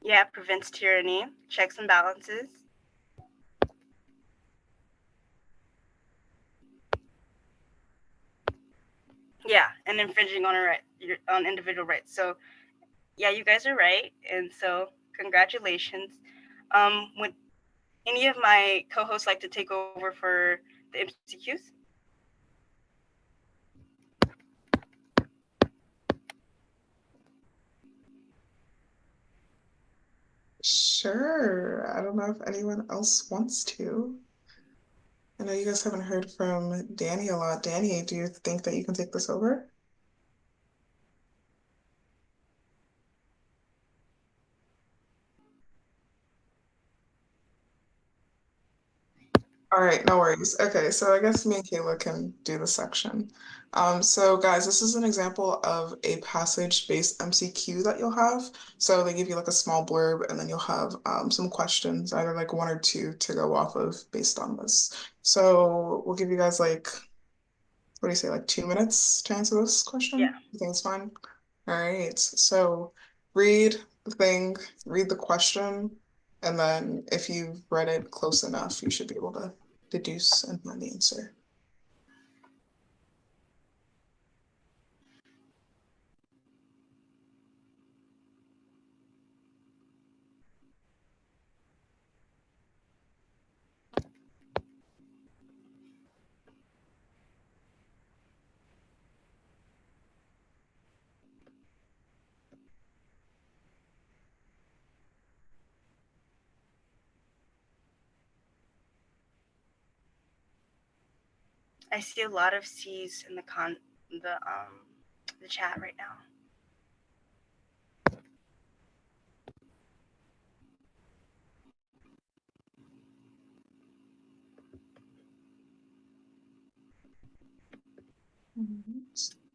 Yeah, prevents tyranny, checks and balances. Yeah, and infringing on on individual rights. So yeah, you guys are right, and so congratulations. Would any of my co-hosts like to take over for the MCQs? Sure. I don't know if anyone else wants to. I know you guys haven't heard from Danny a lot. Danny, do you think that you can take this over? All right, no worries. Okay, so I guess me and Kayla can do the section. So guys, this is an example of a passage-based MCQ that you'll have. So they give you like a small blurb and then you'll have some questions, either like one or two to go off of based on this. So we'll give you guys like, what do you say, like 2 minutes to answer this question? Yeah. You think it's fine? All right, so read the thing, read the question, and then if you've read it close enough, you should be able to deduce and find the answer. I see a lot of C's in the chat right now.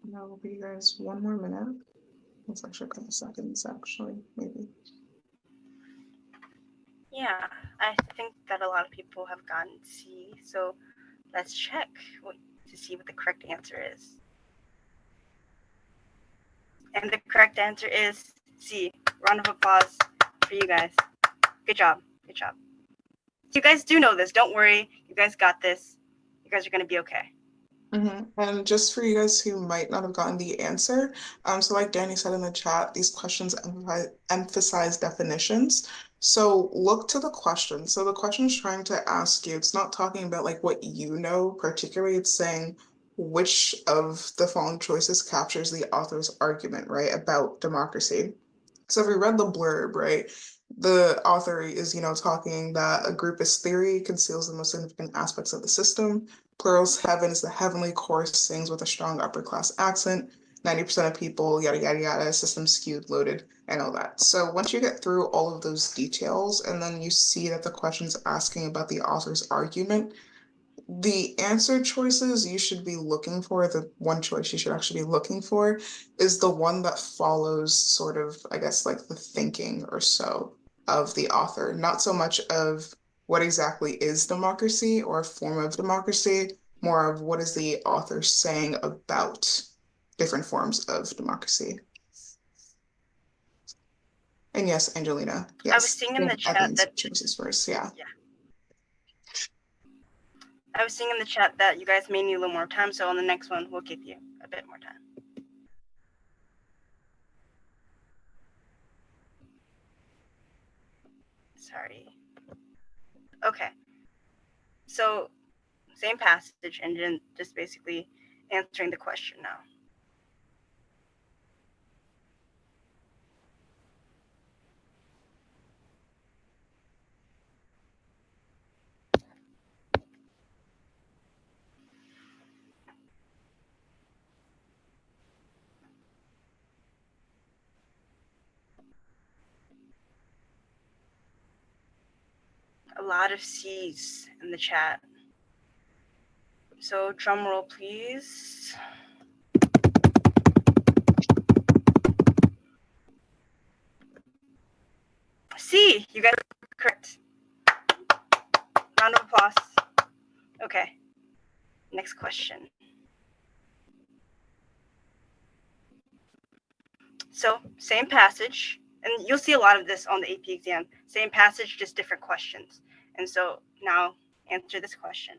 Now will be you guys 1 more minute. It's actually a couple seconds, actually, maybe. Yeah, I think that a lot of people have gotten C, so let's check to see what the correct answer is. And the correct answer is C. Round of applause for you guys. Good job. Good job. You guys do know this. Don't worry. You guys got this. You guys are going to be okay. And just for you guys who might not have gotten the answer, so like Danny said in the chat, these questions emphasize definitions. So look to the question. So the question is trying to ask you, it's not talking about like what you know particularly, it's saying which of the following choices captures the author's argument, right, about democracy. So if we read the blurb, right, the author is, talking that a groupist theory conceals the most significant aspects of the system. Plural's heaven is the heavenly chorus sings with a strong upper class accent. 90% of people, yada, yada, yada, system skewed, loaded, and all that. So once you get through all of those details, and then you see that the question's asking about the author's argument, the answer choices you should be looking for, the one choice you should actually be looking for is the one that follows sort of, I guess, like the thinking or so of the author, not so much of what exactly is democracy or a form of democracy, more of what is the author saying about different forms of democracy. And yes, Angelina, yes. I was seeing in the chat that choices first, yeah. I was seeing in the chat that you guys may need a little more time, so on the next one, we'll give you a bit more time. Sorry. Okay. So, same passage and then just basically answering the question now. A lot of C's in the chat. So drum roll, please. C, you got it correct. Round of applause. Okay, next question. So same passage, and you'll see a lot of this on the AP exam. Same passage, just different questions. And so now answer this question.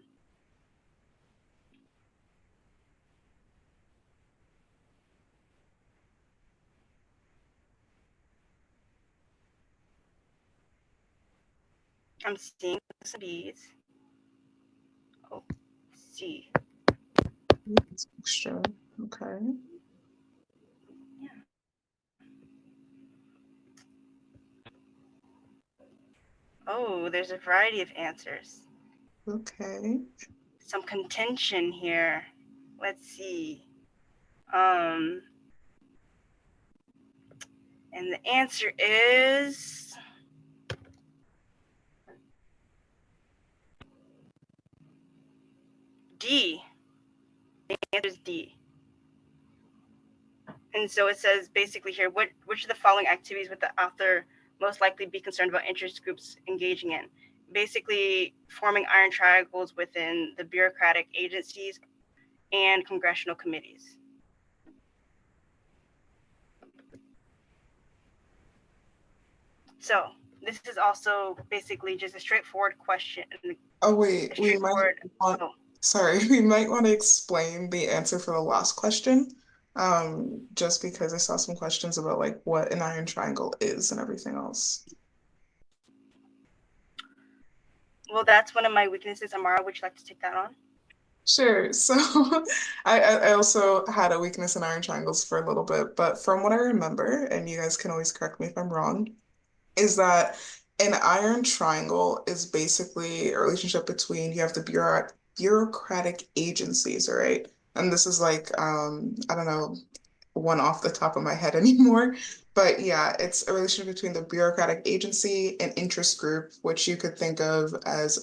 I'm seeing some B's. Oh, C. It's extra. Okay. Yeah. Oh, there's a variety of answers. Okay. Some contention here. Let's see. And the answer is D. The answer is D. And so it says basically here, which of the following activities would the author most likely be concerned about interest groups engaging in? Basically forming iron triangles within the bureaucratic agencies and congressional committees. So this is also basically just a straightforward question. Oh wait, we might want, sorry, we might want to explain the answer for the last question. Just because I saw some questions about like what an iron triangle is and everything else. Well, that's one of my weaknesses. Amara, would you like to take that on? Sure. So I also had a weakness in iron triangles for a little bit, but from what I remember, and you guys can always correct me if I'm wrong, is that an iron triangle is basically a relationship between you have the bureaucratic agencies, all right? And this is like, I don't know one off the top of my head anymore, but yeah, it's a relationship between the bureaucratic agency and interest group, which you could think of as,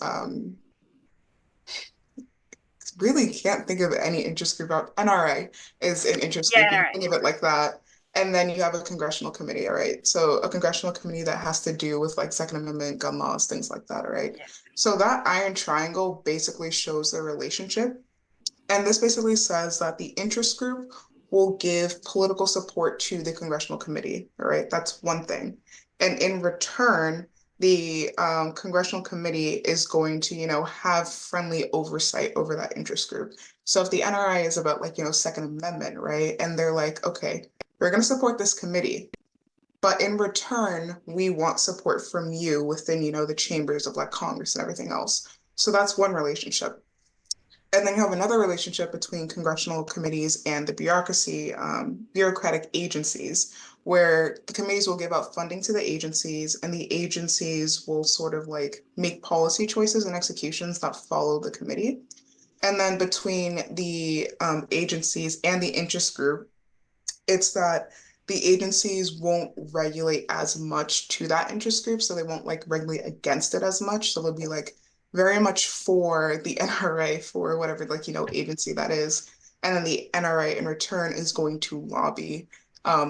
really can't think of any interest group out. NRA is an interest Yeah, group. You all can right. think of it like that. And then you have a congressional committee, all right? So a congressional committee that has to do with like Second Amendment, gun laws, things like that, all right? Yeah. So that iron triangle basically shows the relationship. And this basically says that the interest group will give political support to the congressional committee, all right? That's one thing. And in return, the congressional committee is going to, have friendly oversight over that interest group. So if the NRI is about like, Second Amendment, right? And they're like, okay, we're going to support this committee, but in return, we want support from you within, the chambers of like Congress and everything else. So that's one relationship. And then you have another relationship between congressional committees and the bureaucratic agencies, where the committees will give out funding to the agencies, and the agencies will sort of like make policy choices and executions that follow the committee. And then between the agencies and the interest group, it's that the agencies won't regulate as much to that interest group, so they won't like regulate against it as much. So they'll be like very much for the NRA, for whatever like agency that is, and then the NRA in return is going to lobby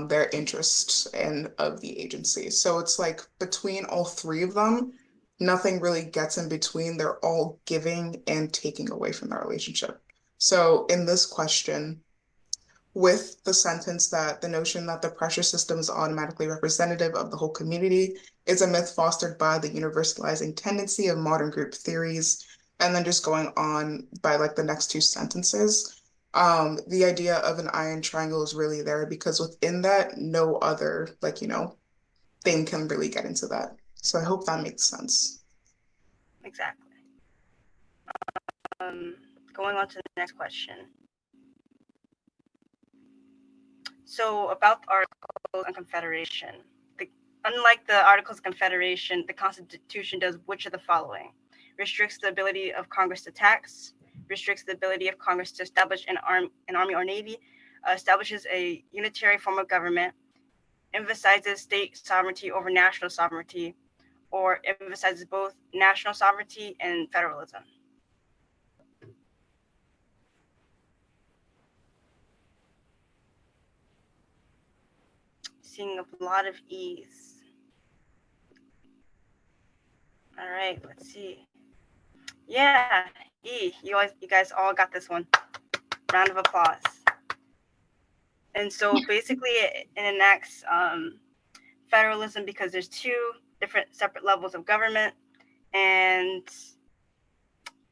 their interests and of the agency. So it's like between all three of them, nothing really gets in between. They're all giving and taking away from their relationship. So in this question, with the sentence that the notion that the pressure system is automatically representative of the whole community is a myth fostered by the universalizing tendency of modern group theories. And then just going on by like the next two sentences, the idea of an iron triangle is really there because within that, no other like, thing can really get into that. So I hope that makes sense. Exactly. Going on to the next question. So about the Articles of Confederation. Unlike the Articles of Confederation, the Constitution does which of the following? Restricts the ability of Congress to tax, restricts the ability of Congress to establish an army or navy, establishes a unitary form of government, emphasizes state sovereignty over national sovereignty, or emphasizes both national sovereignty and federalism. Seeing a lot of E's. All right, let's see. Yeah, E. You guys all got this one. Round of applause. And so basically it enacts federalism because there's two different separate levels of government, and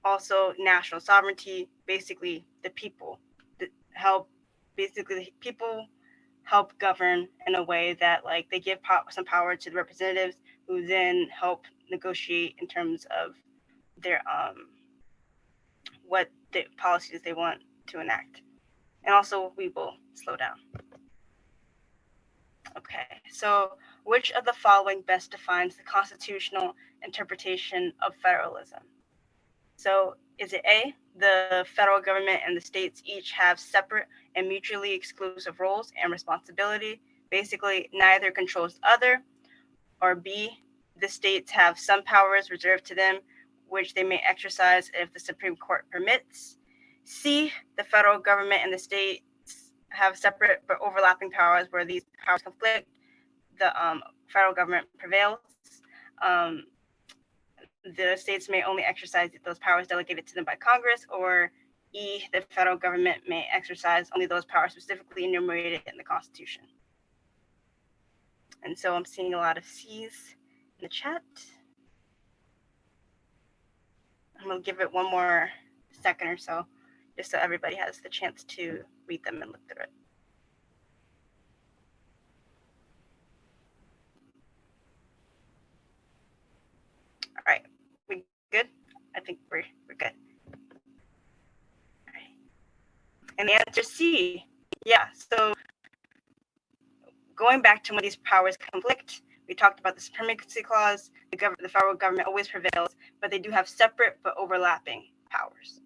also national sovereignty. Basically the people help govern in a way that like they give some power to the representatives who then help negotiate in terms of their what the policies they want to enact. And also we will slow down. Okay, so which of the following best defines the constitutional interpretation of federalism? So is it A, the federal government and the states each have separate and mutually exclusive roles and responsibility? Basically, neither controls the other. Or B, the states have some powers reserved to them, which they may exercise if the Supreme Court permits. C, the federal government and the states have separate but overlapping powers where these powers conflict. The federal government prevails. The states may only exercise those powers delegated to them by Congress, or E, the federal government may exercise only those powers specifically enumerated in the Constitution. And so I'm seeing a lot of C's in the chat. I'm gonna give it one more second or so, just so everybody has the chance to read them and look through it. All right, we good? I think we're good. All right. And the answer is C. Yeah, so going back to when these powers conflict, we talked about the supremacy clause. The federal government always prevails, but they do have separate but overlapping powers.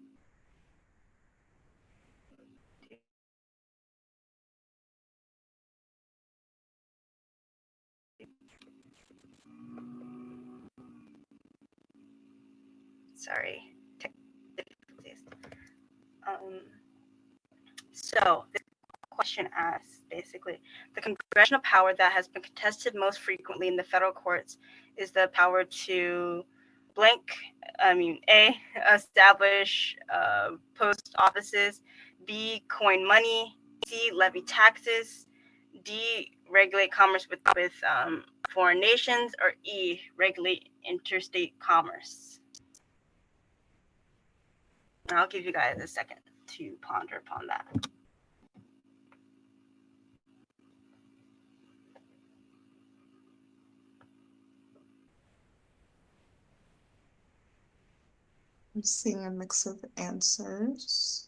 Sorry. Difficulties. So this question asks, basically, the congressional power that has been contested most frequently in the federal courts is the power to A, establish post offices, B, coin money, C, levy taxes, D, regulate commerce with foreign nations, or E, regulate interstate commerce. And I'll give you guys a second to ponder upon that. I'm seeing a mix of answers.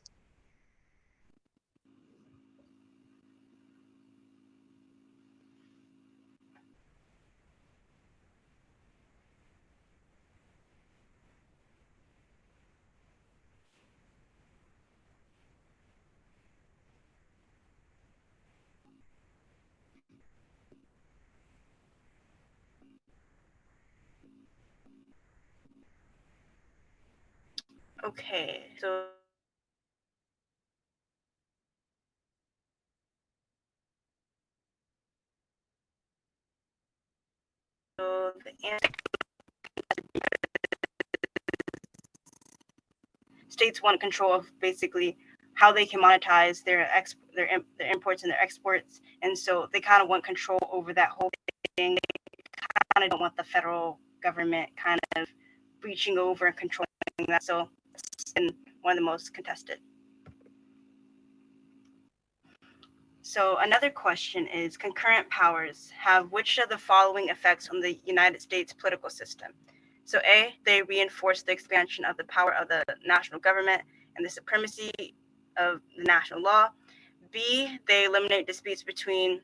Okay, so the answer, states want control of basically how they can monetize their imports and their exports, and so they kind of want control over that whole thing. They kind of don't want the federal government kind of reaching over and controlling that. So it's been one of the most contested. So another question is, concurrent powers have which of the following effects on the United States political system? So A, they reinforce the expansion of the power of the national government and the supremacy of the national law. B, they eliminate disputes between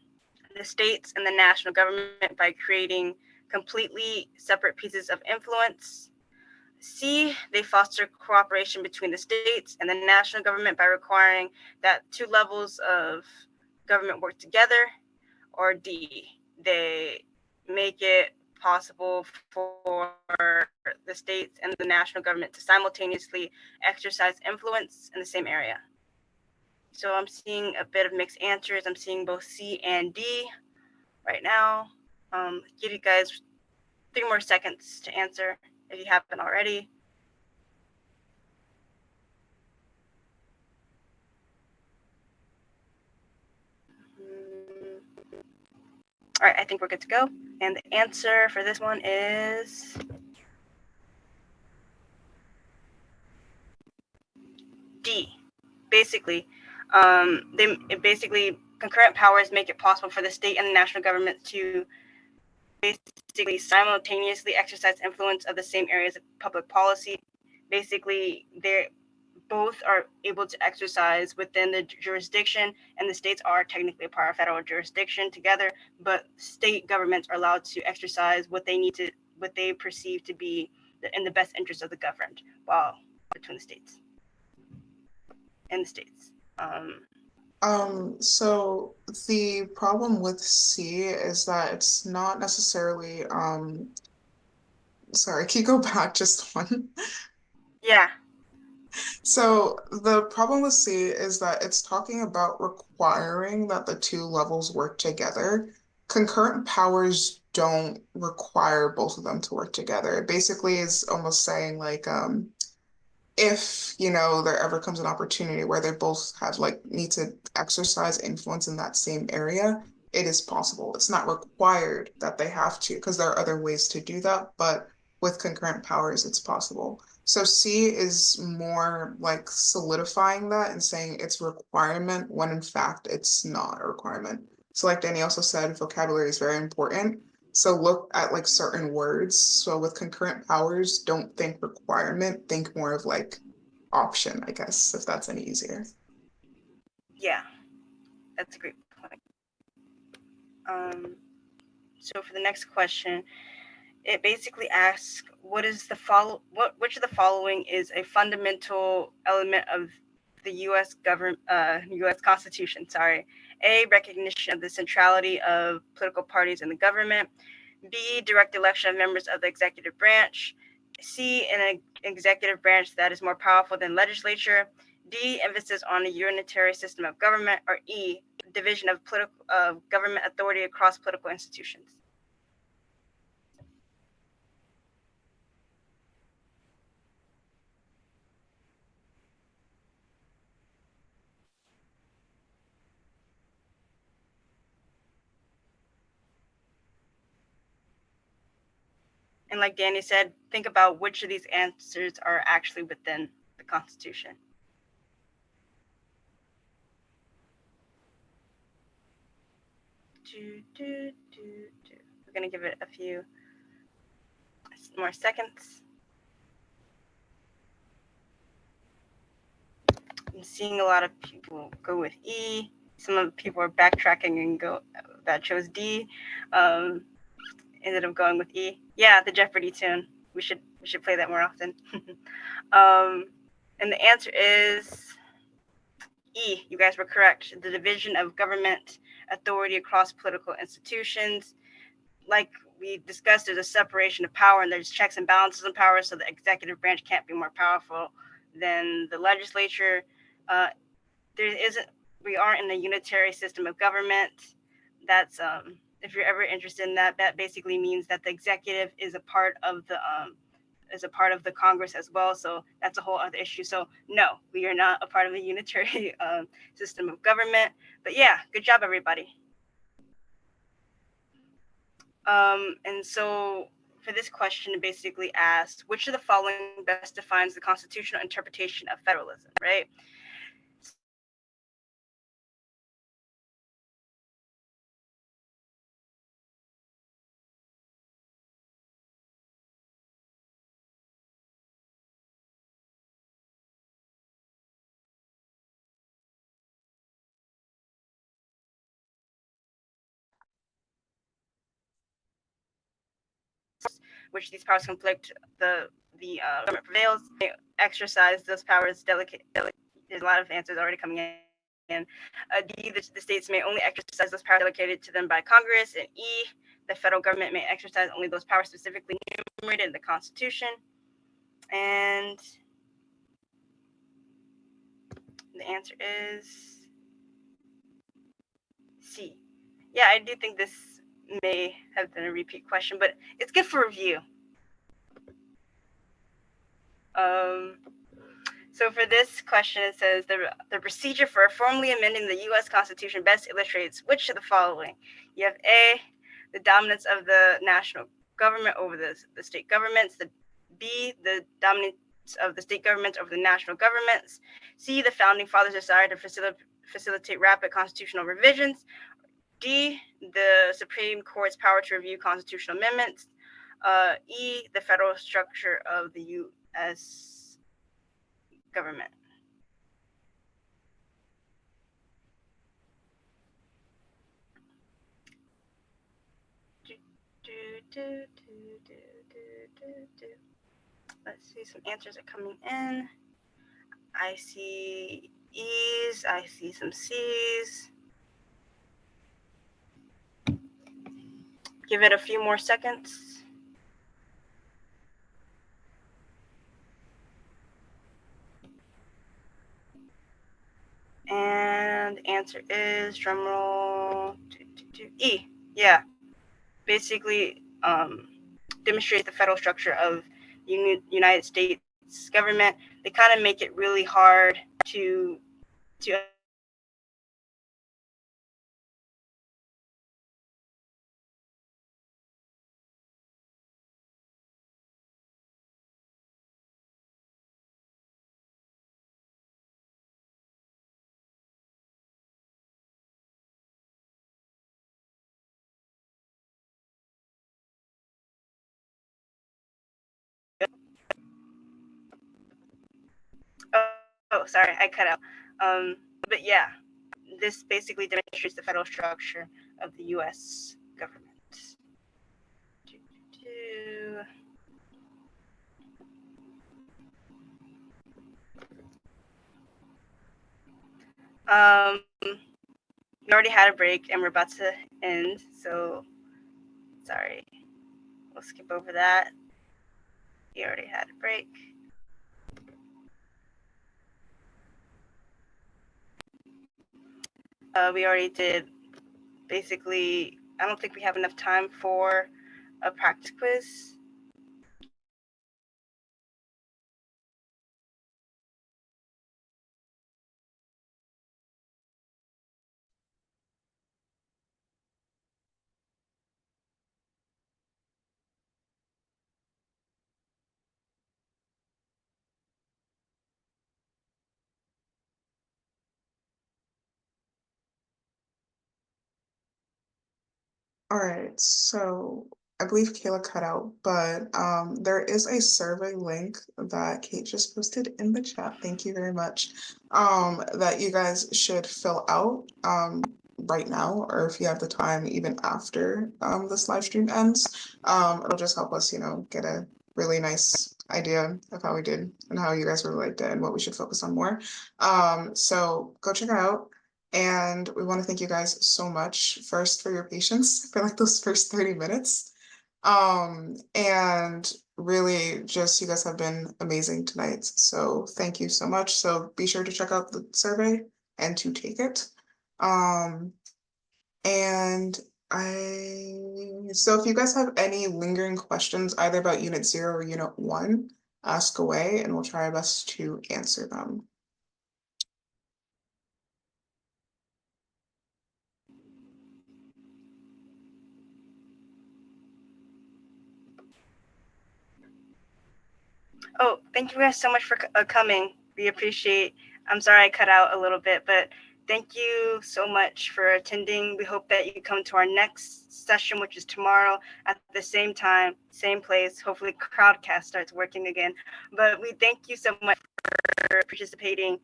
the states and the national government by creating completely separate pieces of influence. C, they foster cooperation between the states and the national government by requiring that two levels of government work together. Or D, they make it possible for the states and the national government to simultaneously exercise influence in the same area. So I'm seeing a bit of mixed answers. I'm seeing both C and D right now. Give you guys 3 more seconds to answer if you haven't already. All right, I think we're good to go. And the answer for this one is D. Basically, concurrent powers make it possible for the state and the national government to basically simultaneously exercise influence of the same areas of public policy. Basically, they both are able to exercise within the jurisdiction, and the states are technically a part of federal jurisdiction together, but state governments are allowed to exercise what they perceive to be in the best interest of the governed, while between the states and the states. So the problem with C is that it's not necessarily, sorry, can you go back just one? Yeah. So the problem with C is that it's talking about requiring that the two levels work together. Concurrent powers don't require both of them to work together. It basically is almost saying like, if there ever comes an opportunity where they both have need to exercise influence in that same area, it is possible. It's not required that they have to, because there are other ways to do that, but with concurrent powers, it's possible. So C is more like solidifying that and saying it's a requirement when in fact it's not a requirement. So like Danny also said, vocabulary is very important. So look at like certain words. So with concurrent powers, don't think requirement, think more of like option, I guess, if that's any easier. Yeah, that's a great point. So for the next question, it basically asks, which of the following is a fundamental element of the U.S. U.S. Constitution? A, recognition of the centrality of political parties in the government. B, direct election of members of the executive branch. C, an executive branch that is more powerful than legislature. D, emphasis on a unitary system of government. Or E, division of government authority across political institutions. And like Danny said, think about which of these answers are actually within the Constitution. We're going to give it a few more seconds. I'm seeing a lot of people go with E. Some of the people are backtracking and that chose D. Ended up going with E. Yeah, the Jeopardy tune. We should play that more often. And the answer is E. You guys were correct. The division of government authority across political institutions. Like we discussed, there's a separation of power and there's checks and balances of power, so the executive branch can't be more powerful than the legislature. We aren't in a unitary system of government. That's if you're ever interested in that, that basically means that the executive is a part of the Congress as well. So that's a whole other issue. So no, we are not a part of a unitary system of government. But yeah, good job, everybody. And so for this question, it basically asks, which of the following best defines the constitutional interpretation of federalism, right? Which these powers conflict, the government prevails, they exercise those powers delegate. There's a lot of answers already coming in. D, the states may only exercise those powers delegated to them by Congress. And E, the federal government may exercise only those powers specifically enumerated in the Constitution. And the answer is C. Yeah, I do think this may have been a repeat question, but it's good for review. So for this question, it says the procedure for formally amending the U.S. Constitution best illustrates which of the following? You have A, the dominance of the national government over the state governments. The B, the dominance of the state governments over the national governments. C, the founding fathers' desire to facilitate rapid constitutional revisions. D, the Supreme Court's power to review constitutional amendments. E, the federal structure of the U.S. government. Let's see, some answers are coming in. I see E's, I see some C's. Give it a few more seconds. And the answer is, drumroll, E. Yeah, basically demonstrate the federal structure of United States government. They kind of make it really hard to sorry, I cut out. But yeah, this basically demonstrates the federal structure of the U.S. government. We already had a break and we're about to end, so sorry. we'll skip over that. We already had a break. We already did, basically, I don't think we have enough time for a practice quiz. All right, so I believe Kayla cut out, but there is a survey link that Kate just posted in the chat. Thank you very much. That you guys should fill out right now, or if you have the time, even after this live stream ends. It'll just help us, get a really nice idea of how we did and how you guys really liked it and what we should focus on more. So go check it out. And we want to thank you guys so much first for your patience for like those first 30 minutes. And really just you guys have been amazing tonight. So thank you so much. So be sure to check out the survey and to take it. And so if you guys have any lingering questions either about Unit 0 or Unit 1, ask away and we'll try our best to answer them. Oh, thank you guys so much for coming. We appreciate, I'm sorry I cut out a little bit, but thank you so much for attending. We hope that you come to our next session, which is tomorrow at the same time, same place. Hopefully Crowdcast starts working again. But we thank you so much for participating.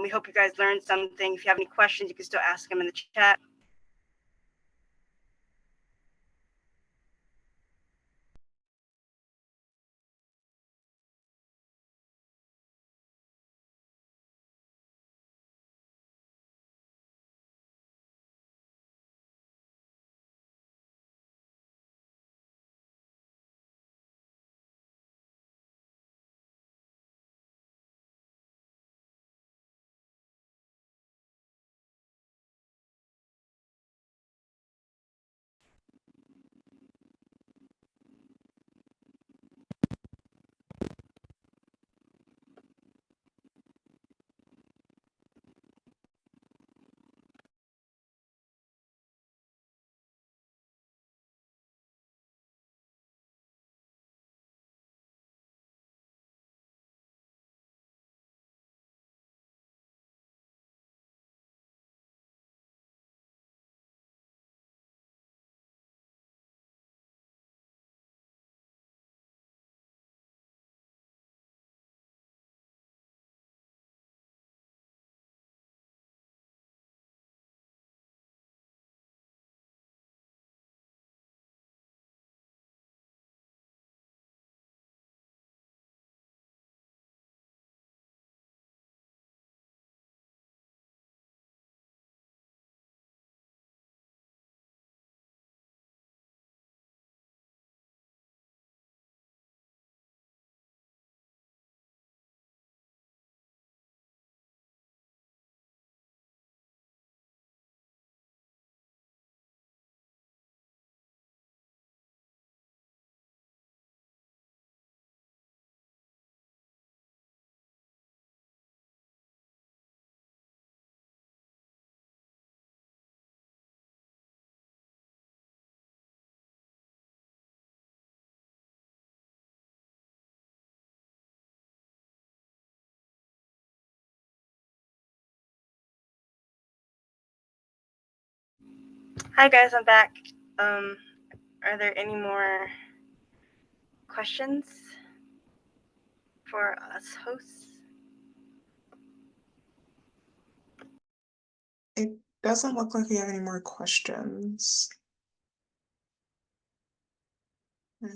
We hope you guys learned something. If you have any questions, you can still ask them in the chat. Hi guys, I'm back. Are there any more questions for us hosts? It doesn't look like we have any more questions. Right.